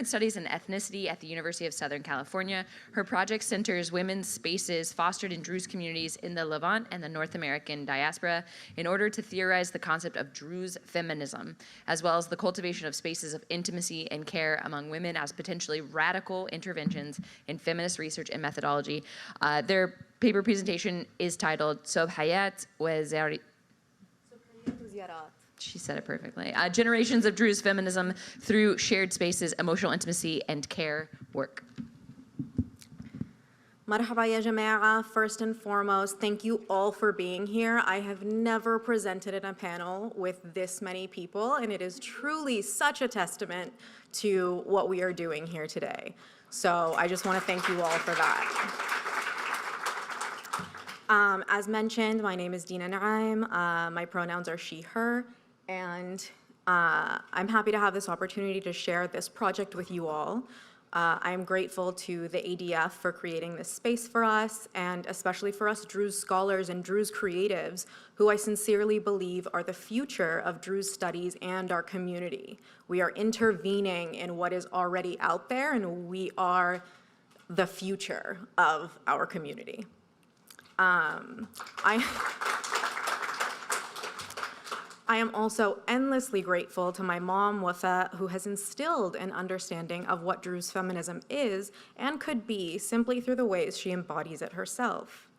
Studies and Ethnicity at the University of Southern California. Her project centers women's spaces fostered in Druze communities in the Levant and the North American diaspora in order to theorize the concept of Druze feminism, as well as the cultivation of spaces of intimacy and care among women as potentially radical interventions in feminist research and methodology. Their paper presentation is titled Sob Hayat wa Ziyarat. She said it perfectly. Generations of Druze feminism through shared spaces, emotional intimacy, and care work. Marhaba ya jama'a. First and foremost, thank you all for being here. I have never presented in a panel with this many people, and it is truly such a testament to what we are doing here today. So I just want to thank you all for that. As mentioned, my name is Deena Naime. My pronouns are she, her, and I'm happy to have this opportunity to share this project with you all. I'm grateful to the ADF for creating this space for us, and especially for us Druze scholars and Druze creatives, who I sincerely believe are the future of Druze studies and our community. We are intervening in what is already out there, and we are the future of our community. I am also endlessly grateful to my mom, Wafa, who has instilled an understanding of what Druze feminism is and could be simply through the ways she embodies it herself.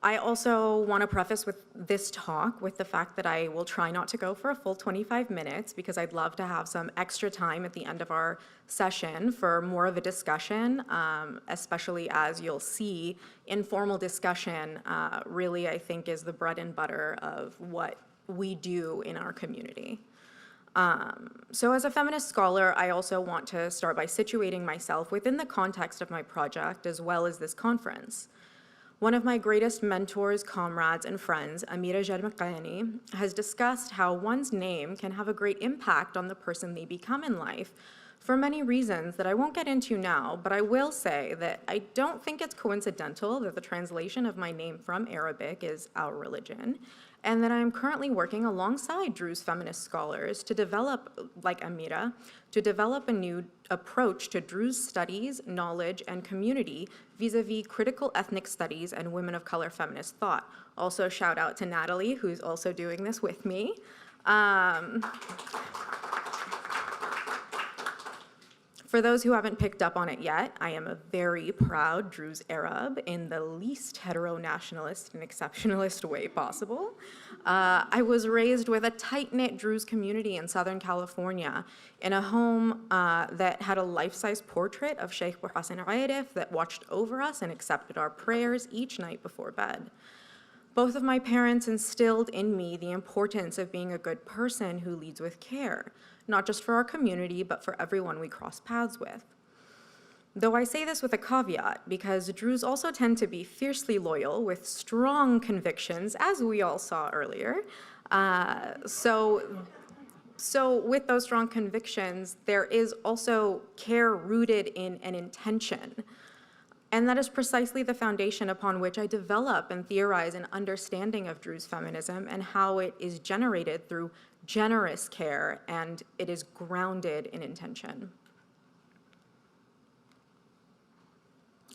I also want to preface with this talk with the fact that I will try not to go for a full 25 minutes because I'd love to have some extra time at the end of our session for more of a discussion, especially as you'll see, informal discussion really, I think, is the bread and butter of what we do in our community. So as a feminist scholar, I also want to start by situating myself within the context of my project as well as this conference. One of my greatest mentors, comrades, and friends, Amira Jarmaqani, has discussed how one's name can have a great impact on the person they become in life for many reasons that I won't get into now, but I will say that I don't think it's coincidental that the translation of my name from Arabic is our religion, and that I'm currently working alongside Druze feminist scholars to develop, like Amira, to develop a new approach to Druze studies, knowledge, and community vis-a-vis critical ethnic studies and women of color feminist thought. Also, shout out to Natalie, who's also doing this with me. For those who haven't picked up on it yet, I am a very proud Druze Arab in the least hetero-nationalist and exceptionalist way possible. I was raised with a tight-knit Druze community in Southern California in a home that had a life-size portrait of Sheikh Bouhassan Arif that watched over us and accepted our prayers each night before bed. Both of my parents instilled in me the importance of being a good person who leads with care, not just for our community, but for everyone we cross paths with. Though I say this with a caveat, because Druze also tend to be fiercely loyal with strong convictions, as we all saw earlier. So with those strong convictions, there is also care rooted in an intention. And that is precisely the foundation upon which I develop and theorize an understanding of Druze feminism and how it is generated through generous care, and it is grounded in intention.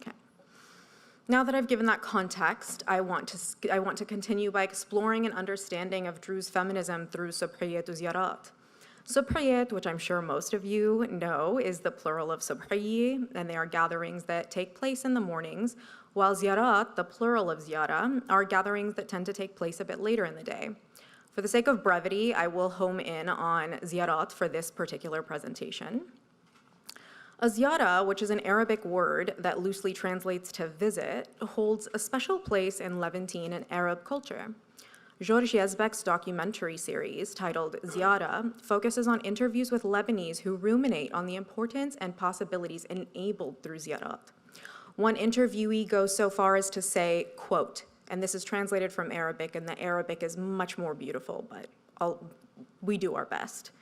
Okay. Now that I've given that context, I want to continue by exploring an understanding of Druze feminism through Subhiyat Ziyarat. Subhiyat, which I'm sure most of you know, is the plural of subhiyi, and they are gatherings that take place in the mornings, while ziyarat, the plural of ziyara, are gatherings that tend to take place a bit later in the day. For the sake of brevity, I will home in on ziyarat for this particular presentation. A ziyara, which is an Arabic word that loosely translates to visit, holds a special place in Levantine and Arab culture. George Yazbek's documentary series, titled Ziyara, focuses on interviews with Lebanese who ruminate on the importance and possibilities enabled through ziyarat. One interviewee goes so far as to say, quote, and this is translated from Arabic, and the Arabic is much more beautiful, but we do our best.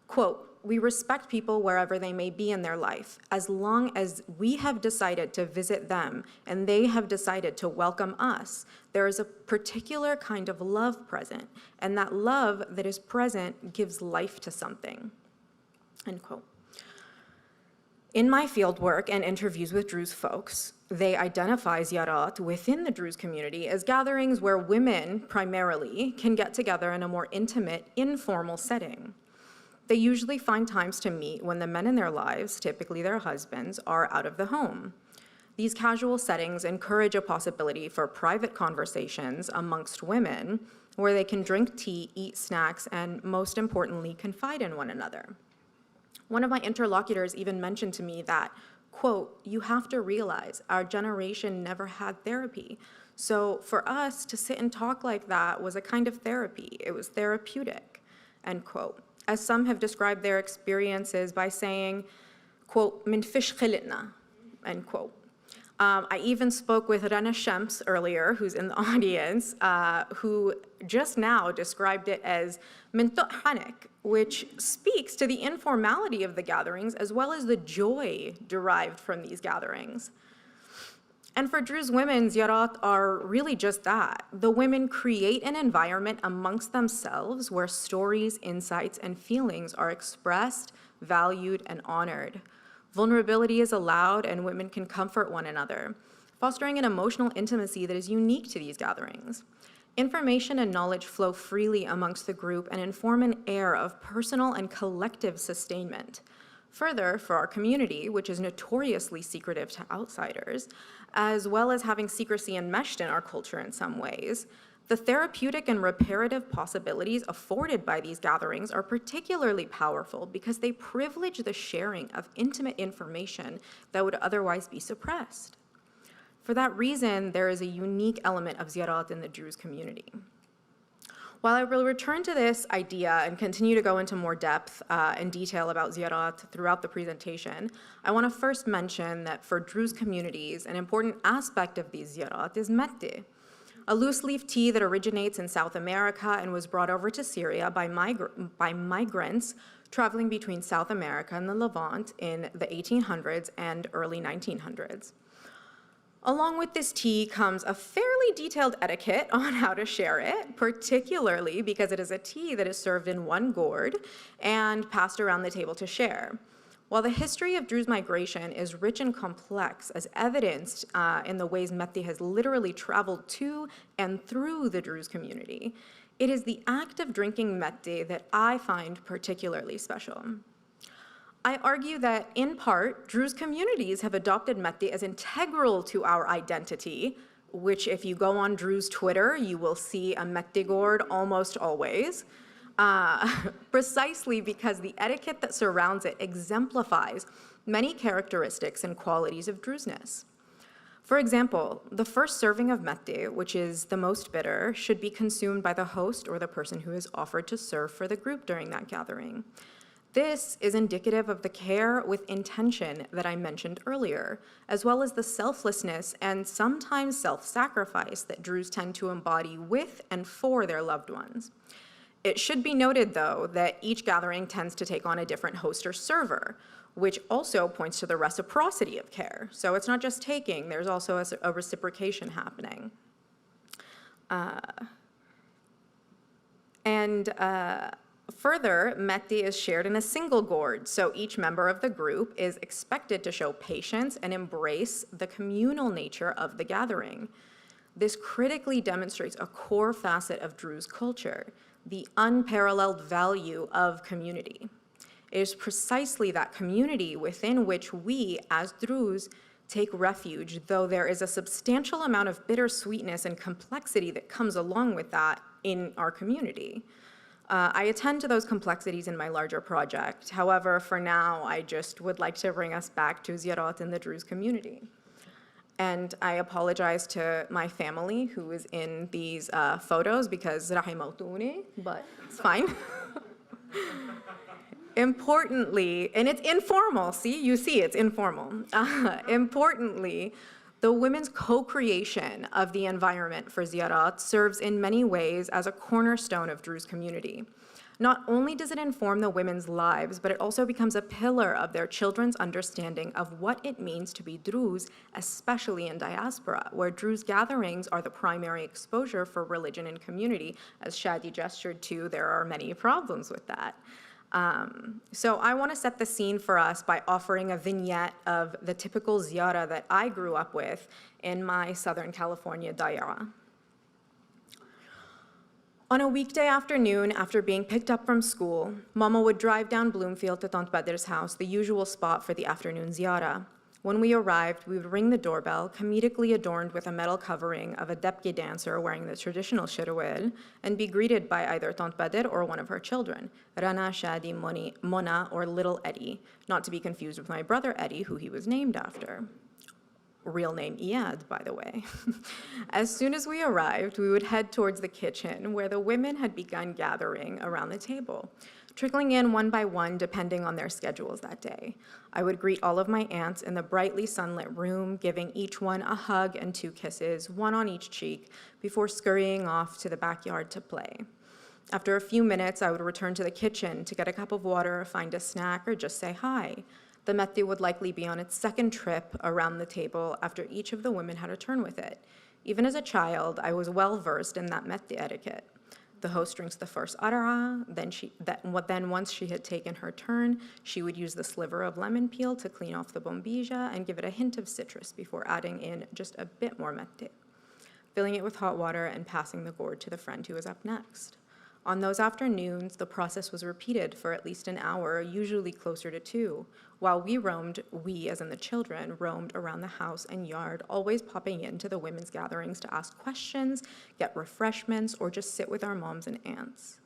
Quote, we respect people wherever they may be in their life, as long as we have decided to visit them and they have decided to welcome us. There is a particular kind of love present, and that love that is present gives life to something, end quote. In my fieldwork and interviews with Druze folks, they identify ziyarat within the Druze community as gatherings where women, primarily, can get together in a more intimate, informal setting. They usually find times to meet when the men in their lives, typically their husbands, are out of the home. These casual settings encourage a possibility for private conversations amongst women where they can drink tea, eat snacks, and most importantly, confide in one another. One of my interlocutors even mentioned to me that, quote, you have to realize our generation never had therapy. So for us to sit and talk like that was a kind of therapy. It was therapeutic, end quote. As some have described their experiences by saying, quote, min fish khilitna, end quote. I even spoke with Rana Shams earlier, who's in the audience, who just now described it as min hanek, which speaks to the informality of the gatherings as well as the joy derived from these gatherings. And for Druze women, ziyarat are really just that. The women create an environment amongst themselves where stories, insights, and feelings are expressed, valued, and honored. Vulnerability is allowed, and women can comfort one another, fostering an emotional intimacy that is unique to these gatherings. Information and knowledge flow freely amongst the group and inform an air of personal and collective sustainment. Further, for our community, which is notoriously secretive to outsiders, as well as having secrecy enmeshed in our culture in some ways, the therapeutic and reparative possibilities afforded by these gatherings are particularly powerful because they privilege the sharing of intimate information that would otherwise be suppressed. For that reason, there is a unique element of ziyarat in the Druze community. While I will return to this idea and continue to go into more depth and detail about ziyarat throughout the presentation, I want to first mention that for Druze communities, an important aspect of these ziyarat is mette, a loose-leaf tea that originates in South America and was brought over to Syria by migrants traveling between South America and the Levant in the 1800s and early 1900s. Along with this tea comes a fairly detailed etiquette on how to share it, particularly because it is a tea that is served in one gourd and passed around the table to share. While the history of Druze migration is rich and complex, as evidenced in the ways mette has literally traveled to and through the Druze community, it is the act of drinking mette that I find particularly special. I argue that, in part, Druze communities have adopted mette as integral to our identity, which if you go on Druze Twitter, you will see a mette gourd almost always, precisely because the etiquette that surrounds it exemplifies many characteristics and qualities of Druzeness. For example, the first serving of mette, which is the most bitter, should be consumed by the host or the person who is offered to serve for the group during that gathering. This is indicative of the care with intention that I mentioned earlier, as well as the selflessness and sometimes self-sacrifice that Druze tend to embody with and for their loved ones. It should be noted, though, that each gathering tends to take on a different host or server, which also points to the reciprocity of care. So it's not just taking, there's also a reciprocation happening. Further, mette is shared in a single gourd, so each member of the group is expected to show patience and embrace the communal nature of the gathering. This critically demonstrates a core facet of Druze culture, the unparalleled value of community. It is precisely that community within which we, as Druze, take refuge, though there is a substantial amount of bittersweetness and complexity that comes along with that in our community. I attend to those complexities in my larger project. However, for now, I just would like to bring us back to ziyarat in the Druze community. And I apologize to my family who is in these photos because rahimawtuni, but it's fine. Importantly, and it's informal, you see it's informal. Importantly, the women's co-creation of the environment for ziyarat serves in many ways as a cornerstone of Druze community. Not only does it inform the women's lives, but it also becomes a pillar of their children's understanding of what it means to be Druze, especially in diaspora, where Druze gatherings are the primary exposure for religion and community. As Shadi gestured to, there are many problems with that. So I want to set the scene for us by offering a vignette of the typical ziyara that I grew up with in my Southern California daira. On a weekday afternoon, after being picked up from school, Mama would drive down Bloomfield to Tante Badr's house, the usual spot for the afternoon ziyara. When we arrived, we would ring the doorbell, comedically adorned with a metal covering of a debke dancer wearing the traditional shirwel, and be greeted by either Tante Badr or one of her children, Rana, Shadi, Mona, or Little Eddie, not to be confused with my brother Eddie, who he was named after. Real name Iyad, by the way. As soon as we arrived, we would head towards the kitchen where the women had begun gathering around the table. trickling in one by one depending on their schedules that day. I would greet all of my aunts in the brightly sunlit room, giving each one a hug and 2 kisses, one on each cheek, before scurrying off to the backyard to play. After a few minutes, I would return to the kitchen to get a cup of water, find a snack, or just say hi. The mette would likely be on its 2nd trip around the table after each of the women had a turn with it. Even as a child, I was well versed in that mette etiquette. The host drinks the first arara, then once she had taken her turn, she would use the sliver of lemon peel to clean off the bombija and give it a hint of citrus before adding in just a bit more mette, filling it with hot water and passing the gourd to the friend who was up next. On those afternoons, the process was repeated for at least an hour, usually closer to 2, while we as in the children, roamed around the house and yard, always popping into the women's gatherings to ask questions, get refreshments, or just sit with our moms and aunts.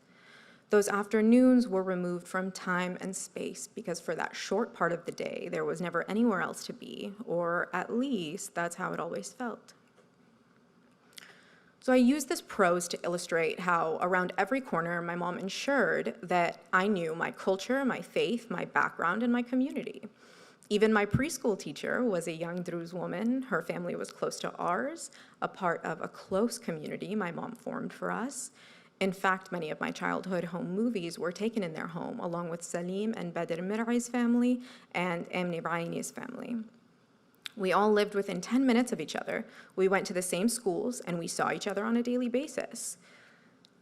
Those afternoons were removed from time and space because for that short part of the day, there was never anywhere else to be, or at least that's how it always felt. So I use this prose to illustrate how around every corner my mom ensured that I knew my culture, my faith, my background, and my community. Even my preschool teacher was a young Druze woman. Her family was close to ours, a part of a close community my mom formed for us. In fact, many of my childhood home movies were taken in their home, along with Salim and Badr Mirai's family and Amni Braini's family. We all lived within 10 minutes of each other. We went to the same schools, and we saw each other on a daily basis.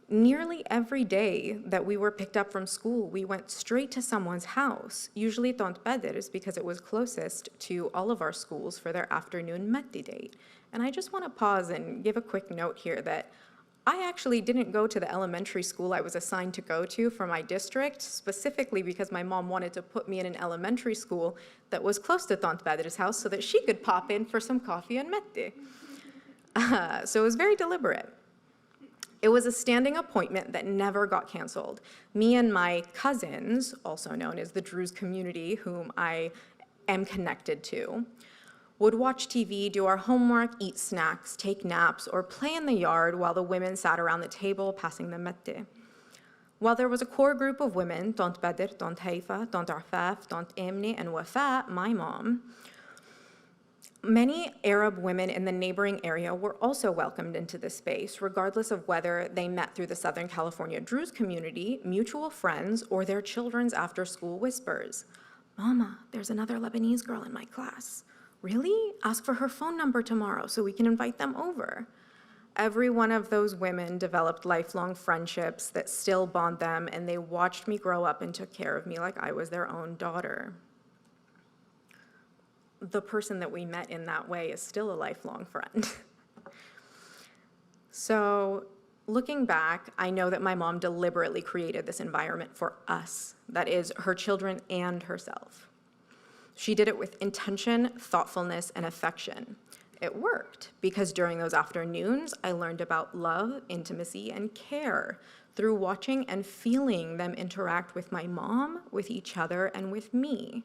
Nearly every day that we were picked up from school, we went straight to someone's house, usually Tont Badr's because it was closest to all of our schools for their afternoon mette date. And I just want to pause and give a quick note here that I actually didn't go to the elementary school I was assigned to go to for my district, specifically because my mom wanted to put me in an elementary school that was close to Tont Badr's house so that she could pop in for some coffee and mette. So it was very deliberate. It was a standing appointment that never got canceled. Me and my cousins, also known as the Druze community, whom I am connected to, would watch TV, do our homework, eat snacks, take naps, or play in the yard while the women sat around the table passing the mette. While there was a core group of women, Tont Badr, Tont Haifa, Tont Afaf, Tont Amni, and Wafa, my mom, many Arab women in the neighboring area were also welcomed into this space, regardless of whether they met through the Southern California Druze community, mutual friends, or their children's after-school whispers. Mama, there's another Lebanese girl in my class. Really? Ask for her phone number tomorrow so we can invite them over. Every one of those women developed lifelong friendships that still bond them, and they watched me grow up and took care of me like I was their own daughter. The person that we met in that way is still a lifelong friend. So, looking back, I know that my mom deliberately created this environment for us, that is, her children and herself. She did it with intention, thoughtfulness, and affection. It worked because during those afternoons, I learned about love, intimacy, and care through watching and feeling them interact with my mom, with each other, and with me.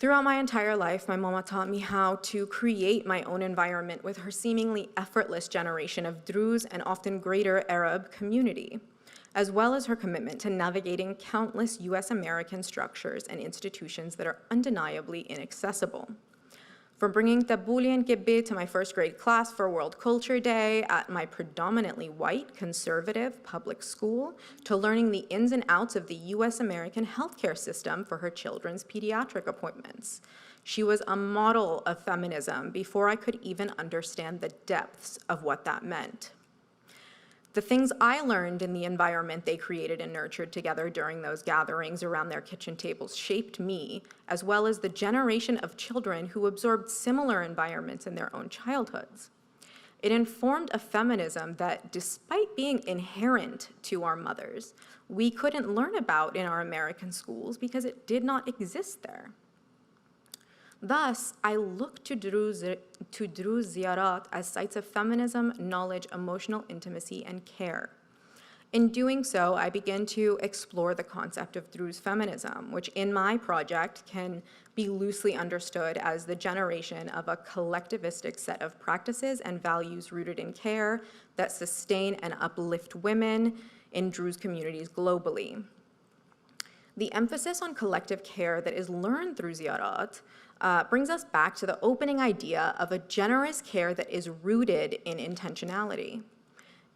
Throughout my entire life, my mama taught me how to create my own environment with her seemingly effortless generation of Druze and often greater Arab community, as well as her commitment to navigating countless US American structures and institutions that are undeniably inaccessible. From bringing tabouli and kibbeh to my first grade class for World Culture Day at my predominantly white, conservative public school, to learning the ins and outs of the US American healthcare system for her children's pediatric appointments. She was a model of feminism before I could even understand the depths of what that meant. The things I learned in the environment they created and nurtured together during those gatherings around their kitchen tables shaped me, as well as the generation of children who absorbed similar environments in their own childhoods. It informed a feminism that, despite being inherent to our mothers, we couldn't learn about in our American schools because it did not exist there. Thus, I look to Druze ziyarat as sites of feminism, knowledge, emotional intimacy, and care. In doing so, I begin to explore the concept of Druze feminism, which in my project can be loosely understood as the generation of a collectivistic set of practices and values rooted in care that sustain and uplift women in Druze communities globally. The emphasis on collective care that is learned through ziyarat brings us back to the opening idea of a generous care that is rooted in intentionality.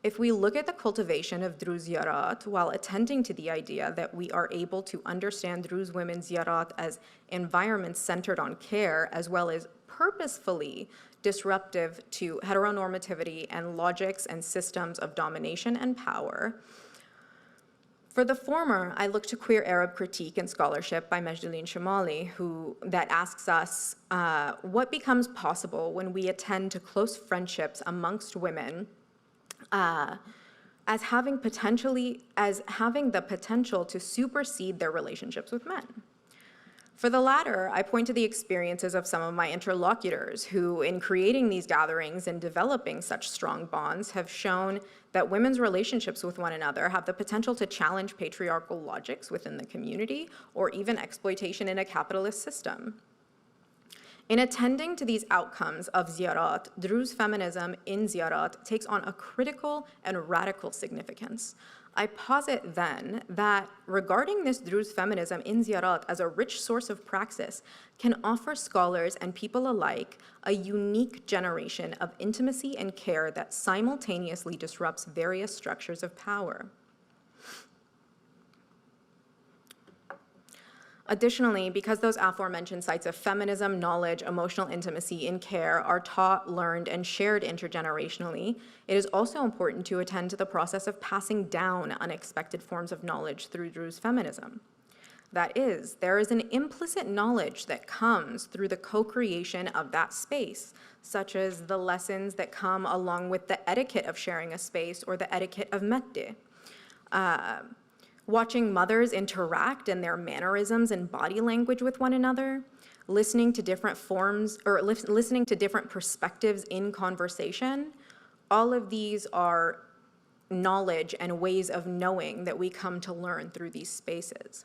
If we look at the cultivation of Druze ziyarat while attending to the idea that we are able to understand Druze women's ziyarat as environments centered on care, as well as purposefully disruptive to heteronormativity and logics and systems of domination and power. For the former, I look to queer Arab critique and scholarship by Majdaleen Shamali, that asks us what becomes possible when we attend to close friendships amongst women as having the potential to supersede their relationships with men. For the latter, I point to the experiences of some of my interlocutors who, in creating these gatherings and developing such strong bonds, have shown that women's relationships with one another have the potential to challenge patriarchal logics within the community or even exploitation in a capitalist system. In attending to these outcomes of ziyarat, Druze feminism in ziyarat takes on a critical and radical significance. I posit then that regarding this Druze feminism in ziyarat as a rich source of praxis can offer scholars and people alike a unique generation of intimacy and care that simultaneously disrupts various structures of power. Additionally, because those aforementioned sites of feminism, knowledge, emotional intimacy, and care are taught, learned, and shared intergenerationally, it is also important to attend to the process of passing down unexpected forms of knowledge through Druze feminism. That is, there is an implicit knowledge that comes through the co-creation of that space, such as the lessons that come along with the etiquette of sharing a space or the etiquette of mette. Watching mothers interact and their mannerisms and body language with one another, listening to different forms or listening to different perspectives in conversation, all of these are knowledge and ways of knowing that we come to learn through these spaces.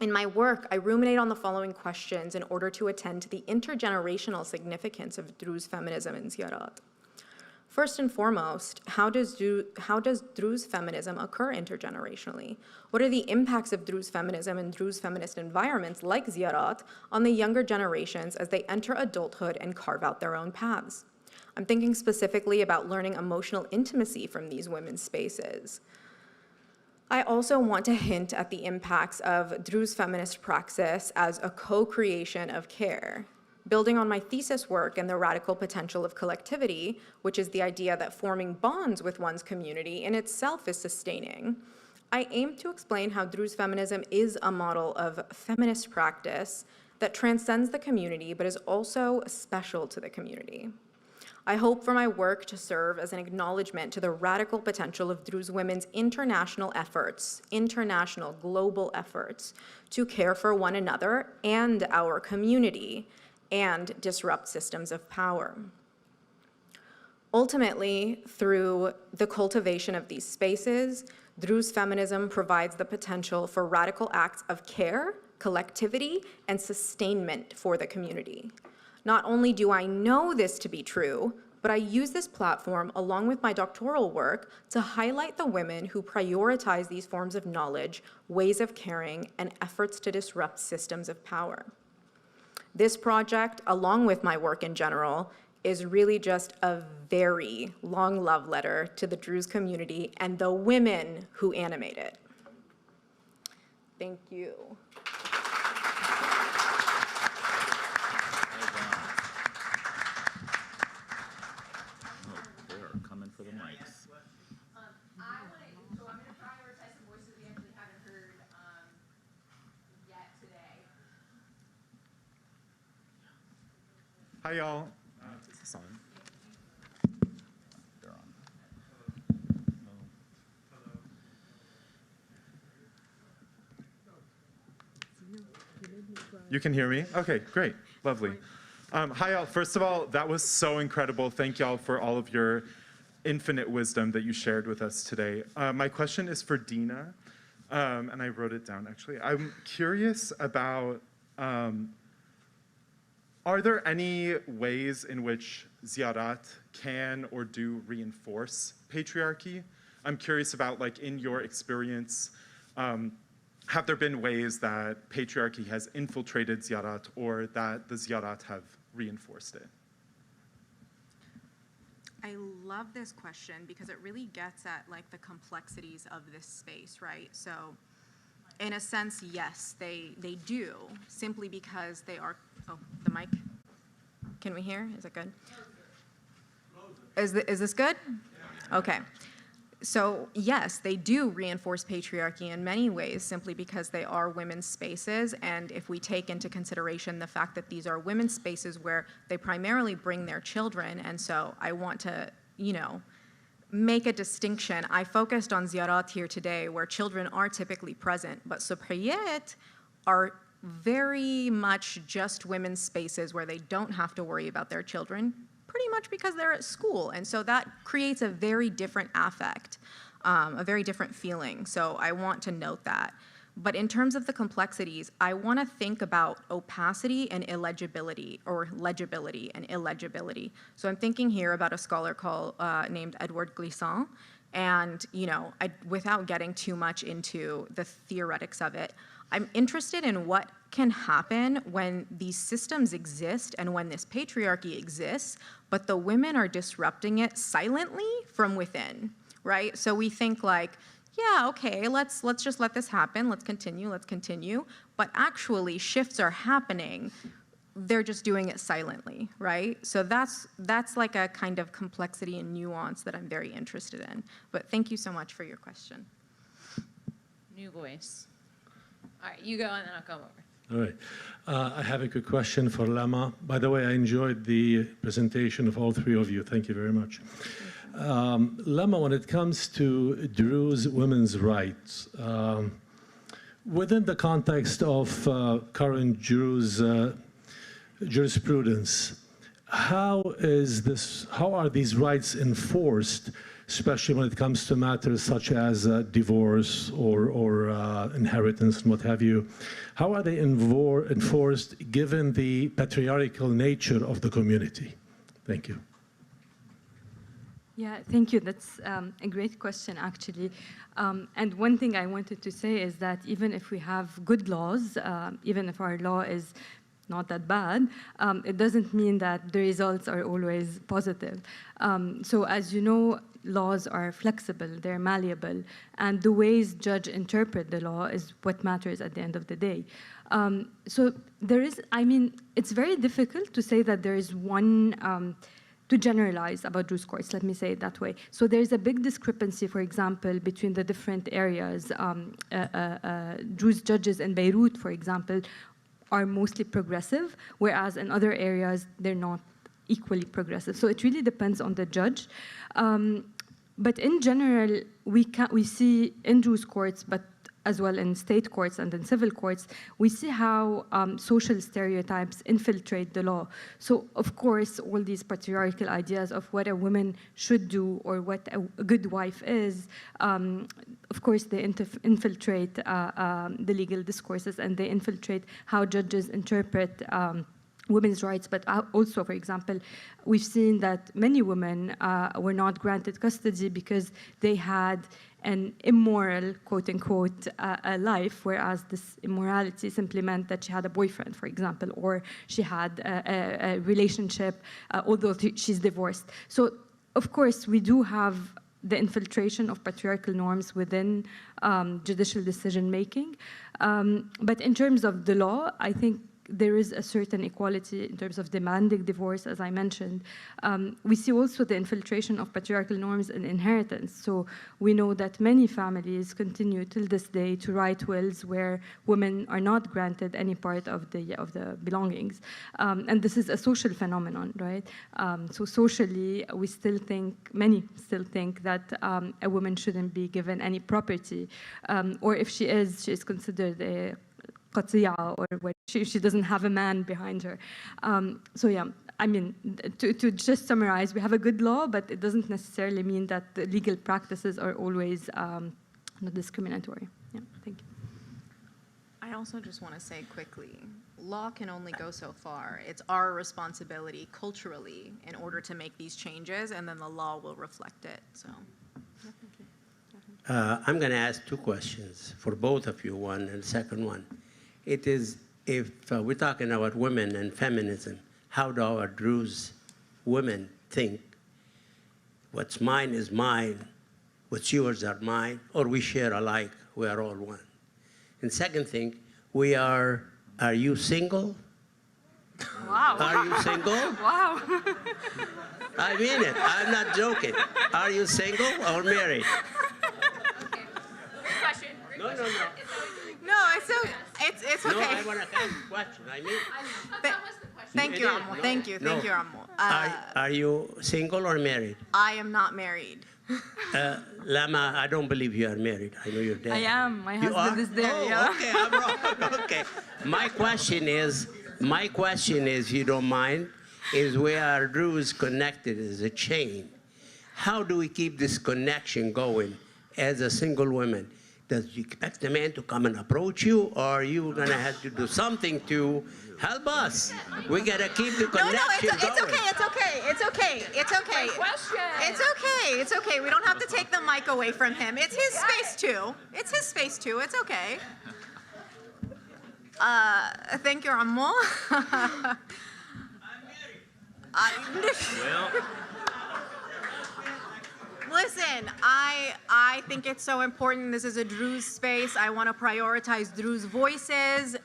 In my work, I ruminate on the following questions in order to attend to the intergenerational significance of Druze feminism in ziyarat. First and foremost, how does Druze feminism occur intergenerationally? What are the impacts of Druze feminism and Druze feminist environments like ziyarat on the younger generations as they enter adulthood and carve out their own paths? I'm thinking specifically about learning emotional intimacy from these women's spaces. I also want to hint at the impacts of Druze feminist praxis as a co-creation of care. Building on my thesis work and the radical potential of collectivity, which is the idea that forming bonds with one's community in itself is sustaining, I aim to explain how Druze feminism is a model of feminist practice that transcends the community but is also special to the community. I hope for my work to serve as an acknowledgement to the radical potential of Druze women's international global efforts to care for one another and our community and disrupt systems of power. Ultimately, through the cultivation of these spaces, Druze feminism provides the potential for radical acts of care, collectivity, and sustainment for the community. Not only do I know this to be true, but I use this platform along with my doctoral work to highlight the women who prioritize these forms of knowledge, ways of caring, and efforts to disrupt systems of power. This project, along with my work in general, is really just a very long love letter to the Druze community and the women who animate it. Thank you. They are coming for the mics. I'm going to prioritize some voices we actually haven't heard yet today. Hi, y'all. Is this on? They're on. You can hear me? Okay, great. Lovely. Hi, y'all. First of all, that was so incredible. Thank y'all for all of your infinite wisdom that you shared with us today. My question is for Deena, and I wrote it down, actually. I'm curious about, are there any ways in which ziyarat can or do reinforce patriarchy? I'm curious about, like, in your experience, have there been ways that patriarchy has infiltrated ziyarat or that the ziyarat have reinforced it? I love this question because it really gets at like the complexities of this space, right? So in a sense, yes, they do, simply because they are, oh, the mic? Can we hear? Is it good? Is this good? Okay. So yes, they do reinforce patriarchy in many ways simply because they are women's spaces. And if we take into consideration the fact that these are women's spaces where they primarily bring their children, and so I want to, make a distinction. I focused on ziyarat here today where children are typically present, but supriyat are very much just women's spaces where they don't have to worry about their children, pretty much because they're at school. And so that creates a very different affect, a very different feeling. So I want to note that. But in terms of the complexities, I want to think about opacity and illegibility, or legibility and illegibility. So I'm thinking here about a scholar named Edward Glissant. And, without getting too much into the theoretics of it, I'm interested in what can happen when these systems exist and when this patriarchy exists, but the women are disrupting it silently from within, right? So we think like, yeah, okay, let's just let this happen, let's continue. But actually shifts are happening. They're just doing it silently, right? So that's like a kind of complexity and nuance that I'm very interested in. But thank you so much for your question. New voice. All right, you go and then I'll come over. All right. I have a quick question for Lama. By the way, I enjoyed the presentation of all three of you. Thank you very much. Lama, when it comes to Druze women's rights, within the context of current Druze jurisprudence, how are these rights enforced, especially when it comes to matters such as divorce or inheritance and what have you? How are they enforced given the patriarchal nature of the community? Thank you. Yeah, thank you. That's a great question, actually. And one thing I wanted to say is that even if we have good laws, even if our law is not that bad, it doesn't mean that the results are always positive. So as you know, laws are flexible, they're malleable, and the ways judge interpret the law is what matters at the end of the day. So there is, it's very difficult to say that there is one, to generalize about Druze courts, let me say it that way. So there's a big discrepancy, for example, between the different areas. Druze judges in Beirut, for example, are mostly progressive, whereas in other areas, they're not equally progressive. So it really depends on the judge. But in general, we see in Druze courts, but as well in state courts and in civil courts, we see how social stereotypes infiltrate the law. So, of course, all these patriarchal ideas of what a woman should do or what a good wife is, of course, they infiltrate the legal discourses, and they infiltrate how judges interpret women's rights. But also, for example, we've seen that many women were not granted custody because they had an immoral, quote-unquote, life, whereas this immorality simply meant that she had a boyfriend, for example, or she had a relationship, although she's divorced. So, of course, we do have the infiltration of patriarchal norms within judicial decision-making. But in terms of the law, I think there is a certain equality in terms of demanding divorce, as I mentioned. We see also the infiltration of patriarchal norms in inheritance. So we know that many families continue till this day to write wills where women are not granted any part of the belongings. And this is a social phenomenon, right? So socially, many still think that a woman shouldn't be given any property. Or if she is considered a qatiya, or when she doesn't have a man behind her. So yeah, to just summarize, we have a good law, but it doesn't necessarily mean that the legal practices are always not discriminatory. Yeah, thank you. I also just want to say quickly, law can only go so far. It's our responsibility culturally in order to make these changes, and then the law will reflect it. So. Definitely. I'm going to ask two questions for both of you, one and the second one. It is, if we're talking about women and feminism, how do our Druze women think what's mine is mine, what's yours are mine, or we share alike, we are all one? And second thing, are you single? Wow. Are you single? Wow. I mean it, I'm not joking. Are you single or married? Question. No. No, it's okay. No, I want to ask a question, I mean. Thank you, Ammo. Thank you, Ammo. Are you single or married? I am not married. Lama, I don't believe you are married. I know you're dead. I am. My You husband are? is there. Oh, Yeah. okay, I'm wrong. Okay. My question is, if you don't mind, is we are Druze connected as a chain. How do we keep this connection going as a single woman? Does you expect the man to come and approach you, or are you gonna have to do something to help us? We gotta keep the connection going. It's okay. Question. It's okay. We don't have to take the mic away from him. It's his space too. It's okay. Thank you, Ammo. Listen, I think it's so important. This is a Druze space. I want to prioritize Druze voices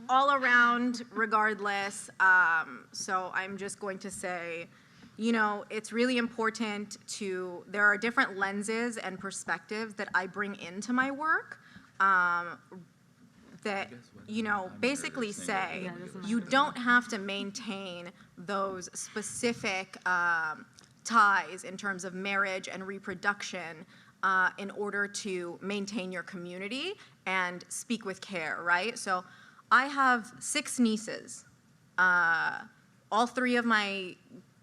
all around, regardless. So I'm just going to say, it's really important there are different lenses and perspectives that I bring into my work that, basically say you don't have to maintain those specific ties in terms of marriage and reproduction in order to maintain your community and speak with care, right? So I have 6 nieces. All 3 of my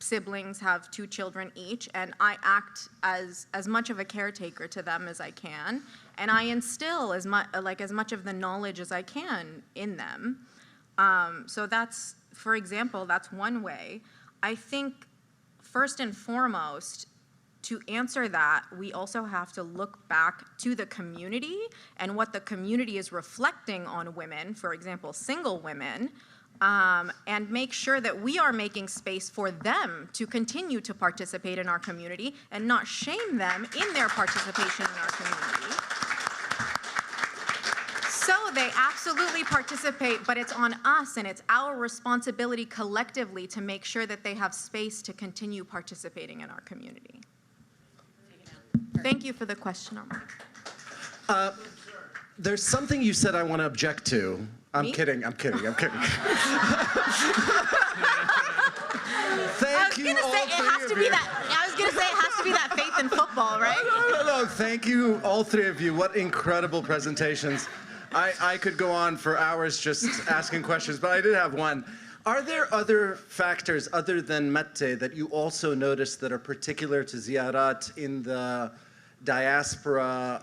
siblings have 2 children each, and I act as much of a caretaker to them as I can, and I instill as much of the knowledge as I can in them. So that's, for example, that's one way. I think first and foremost, to answer that, we also have to look back to the community and what the community is reflecting on women, for example, single women, and make sure that we are making space for them to continue to participate in our community and not shame them in their participation in our community. So they absolutely participate, but it's on us and it's our responsibility collectively to make sure that they have space to continue participating in our community. Thank you for the question, Omar. There's something you said I want to object to. I'm kidding. I Thank was you gonna all say it has to be that faith in football, right? No, thank you, all 3 of you. What incredible presentations. I could go on for hours just asking questions, but I did have one. Are there other factors other than Mette that you also noticed that are particular to ziyarat in the diaspora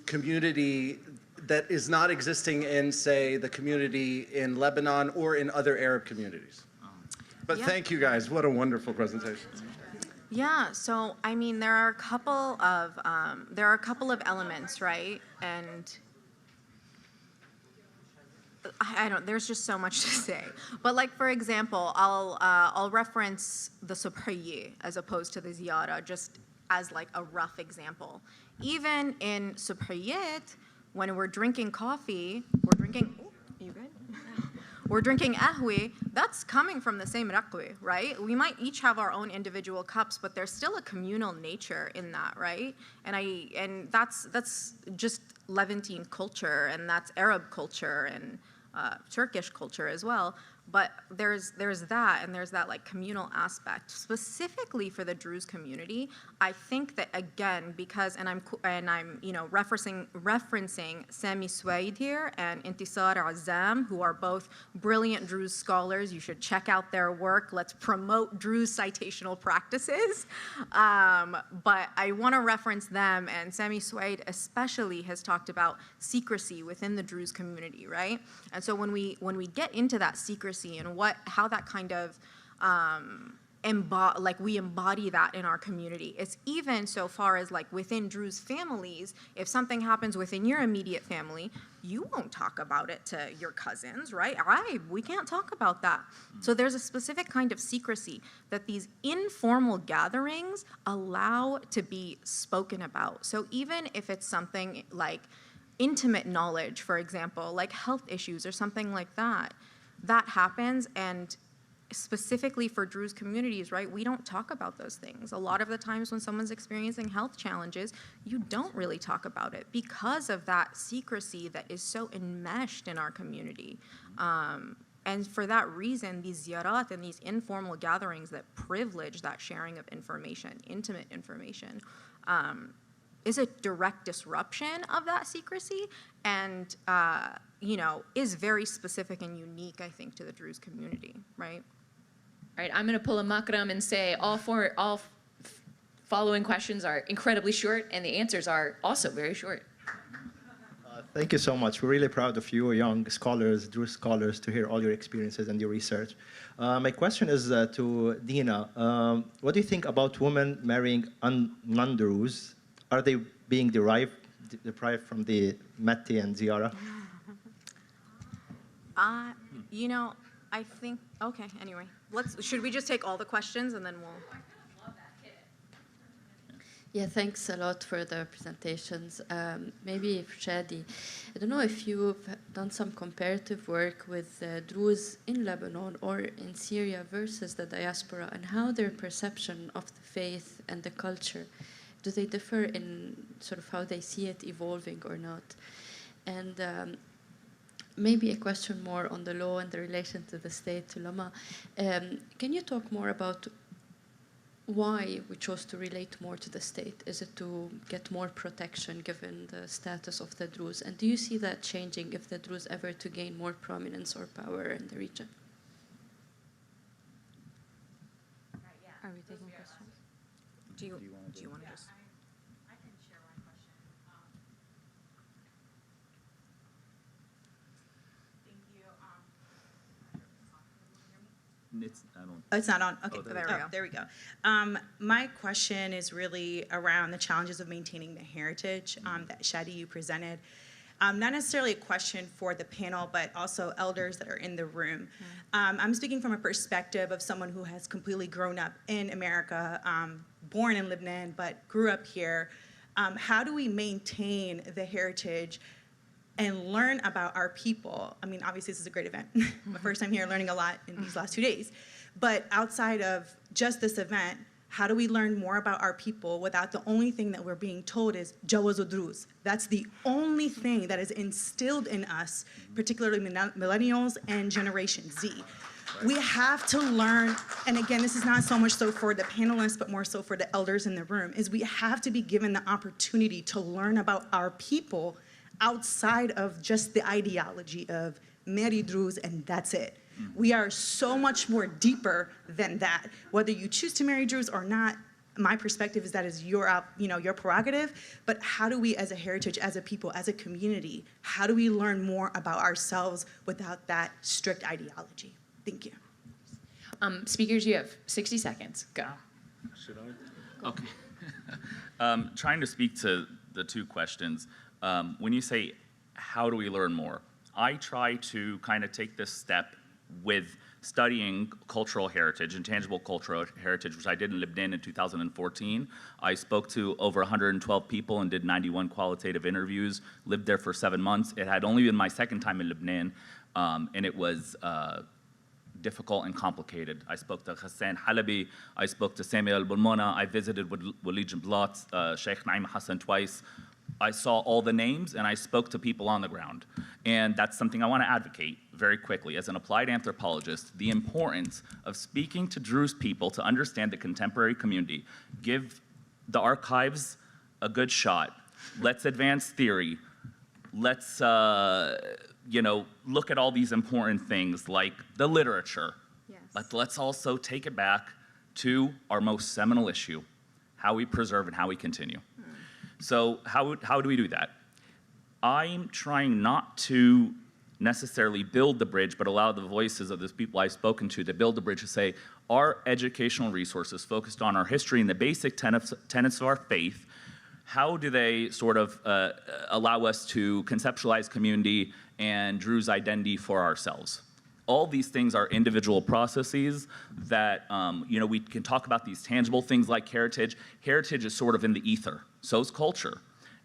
community that is not existing in, say, the community in Lebanon or in other Arab communities? But Yeah. thank you guys. What a wonderful presentation. Yeah, so I mean, there are a couple of elements, right? And I don't. There's just so much to say. But like, for example, I'll reference the Subhiye as opposed to the Ziyara, just as like a rough example. Even in Subhiyet, when we're drinking coffee, we're drinking. Oh, you good? We're drinking ahwi. That's coming from the same raqwi, right? We might each have our own individual cups, but there's still a communal nature in that, right? And that's just Levantine culture, and that's Arab culture, and Turkish culture as well. But there's that, and there's that like communal aspect specifically for the Druze community. I think that again, because I'm referencing Sami Suwaid here and Intisar Azam, who are both brilliant Druze scholars. You should check out their work. Let's promote Druze citational practices. But I want to reference them, and Sami Suwaid especially has talked about secrecy within the Druze community, right? And so when we get into that secrecy and how that kind of we embody that in our community. It's even so far as like within Druze families, if something happens within your immediate family, you won't talk about it to your cousins, right? We can't talk about that. So there's a specific kind of secrecy that these informal gatherings allow to be spoken about. So even if it's something like intimate knowledge, for example, like health issues or something like that, that happens, and specifically for Druze communities, right, we don't talk about those things. A lot of the times when someone's experiencing health challenges, you don't really talk about it because of that secrecy that is so enmeshed in our community. And for that reason, these ziyarat and these informal gatherings that privilege that sharing of information, intimate information, is a direct disruption of that secrecy, and is very specific and unique, I think, to the Druze community, right? All right, I'm going to pull a makram and say all following questions are incredibly short, and the answers are also very short. Thank you so much. We're really proud of you, young scholars, Druze scholars, to hear all your experiences and your research. My question is to Deena. What do you think about women marrying non-Druze? Are they being deprived from the Matti and Ziyara? I think, okay, anyway. Should we just take all the questions and then we'll... Yeah, thanks a lot for the presentations. Maybe for Shadi, I don't know if you've done some comparative work with Druze in Lebanon or in Syria versus the diaspora, and how their perception of the faith and the culture, do they differ in sort of how they see it evolving or not? And maybe a question more on the law and the relation to the state, to Lama. Can you talk more about why we chose to relate more to the state? Is it to get more protection given the status of the Druze? And do you see that changing if the Druze ever to gain more prominence or power in the region? Are we taking questions? Do you want to just... I can share one question. Thank you. It's not on. Okay, there we go. My question is really around the challenges of maintaining the heritage that Shadi, you presented. Not necessarily a question for the panel, but also elders that are in the room. I'm speaking from a perspective of someone who has completely grown up in America, born in Lebanon, but grew up here. How do we maintain the heritage and learn about our people? I mean, obviously this is a great event. My first time here, learning a lot in these last 2 days. But outside of just this event, how do we learn more about our people without the only thing that we're being told is Jawazu Druze? That's the only thing that is instilled in us, particularly millennials and Generation Z. We have to learn, and again, this is not so much so for the panelists, but more so for the elders in the room, is we have to be given the opportunity to learn about our people outside of just the ideology of Mary Druze and that's it. We are so much more deeper than that. Whether you choose to marry Druze or not, my perspective is that is your prerogative, but how do we as a heritage, as a people, as a community, how do we learn more about ourselves without that strict ideology? Thank you. Speakers, you have 60 seconds. Go. Should I? Okay. Trying to speak to the two questions. When you say, how do we learn more? I try to kind of take this step with studying cultural heritage, intangible cultural heritage, which I did in Lebanon in 2014. I spoke to over 112 people and did 91 qualitative interviews, lived there for 7 months. It had only been my second time in Lebanon, and it was difficult and complicated. I spoke to Hassan Halabi, I spoke to Samuel Bulmona, I visited with Walid Jablat, Sheikh Naim Hassan twice. I saw all the names and I spoke to people on the ground. And that's something I want to advocate very quickly. As an applied anthropologist, the importance of speaking to Druze people to understand the contemporary community. Give the archives a good shot. Let's advance theory. Let's look at all these important things like the literature. Yes. But let's also take it back to our most seminal issue, how we preserve and how we continue. So how do we do that? I'm trying not to necessarily build the bridge, but allow the voices of those people I've spoken to build the bridge to say, our educational resources focused on our history and the basic tenets of our faith, how do they sort of allow us to conceptualize community and Druze identity for ourselves? All these things are individual processes that, we can talk about these tangible things like heritage. Heritage is sort of in the ether, so is culture.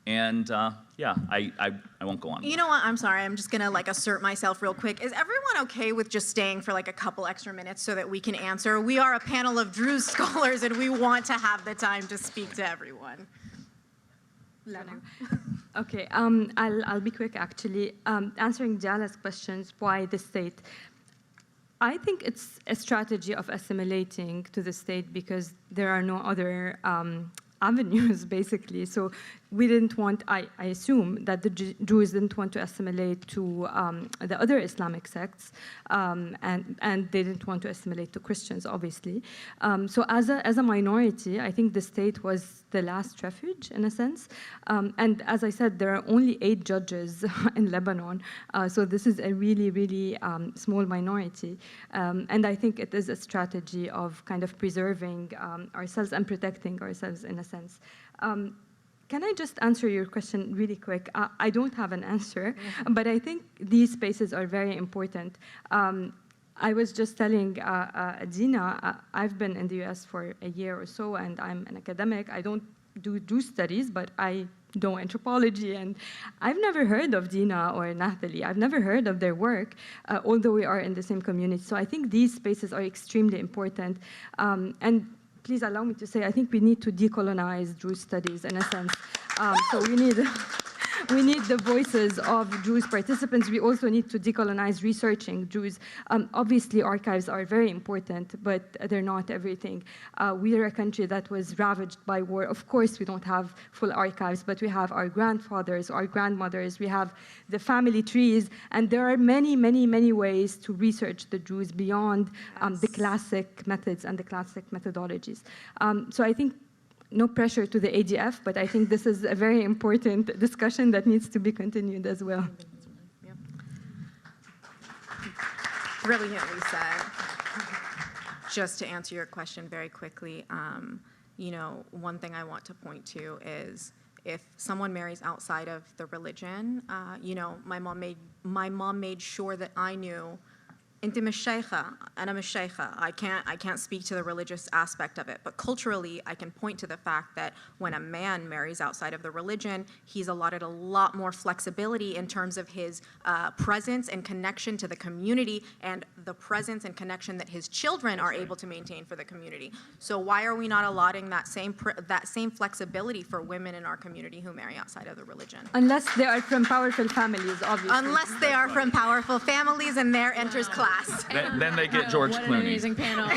And I won't go on. You know what, I'm sorry, I'm just gonna assert myself real quick. Is everyone okay with just staying for a couple extra minutes so that we can answer? We are a panel of Druze scholars and we want to have the time to speak to everyone. Lama. Okay, I'll be quick actually. Answering Jala's questions, why the state? I think it's a strategy of assimilating to the state because there are no other avenues, basically. So we didn't want, I assume, that the Druze didn't want to assimilate to the other Islamic sects, and they didn't want to assimilate to Christians, obviously. So as a minority, I think the state was the last refuge, in a sense. And as I said, there are only 8 judges in Lebanon, so this is a really, really small minority. And I think it is a strategy of kind of preserving ourselves and protecting ourselves, in a sense. Can I just answer your question really quick? I don't have an answer, but I think these spaces are very important. I was just telling Deena, I've been in the US for a year or so, and I'm an academic. I don't do Druze studies, but I know anthropology, and I've never heard of Deena or Nathalie. I've never heard of their work, although we are in the same community. So I think these spaces are extremely important. And please allow me to say, I think we need to decolonize Druze studies, in a sense. So we need the voices of Druze participants. We also need to decolonize researching Druze. Obviously, archives are very important, but they're not everything. We are a country that was ravaged by war. Of course, we don't have full archives, but we have our grandfathers, our grandmothers, we have the family trees, and there are many, many, many ways to research the Druze beyond the classic methods and the classic methodologies. So I think no pressure to the ADF, but I think this is a very important discussion that needs to be continued as well. Yep. Brilliantly said. Just to answer your question very quickly, one thing I want to point to is if someone marries outside of the religion, my mom made sure that I knew انت مش شيخة أنا مش شيخة. I can't speak to the religious aspect of it, but culturally I can point to the fact that when a man marries outside of the religion, he's allotted a lot more flexibility in terms of his presence and connection to the community and the presence and connection that his children are able to maintain for the community. So why are we not allotting that same flexibility for women in our community who marry outside of the religion? Unless they are from powerful families, obviously. Unless they are from powerful families and there enters class. Then they get George Clooney. What an amazing panel.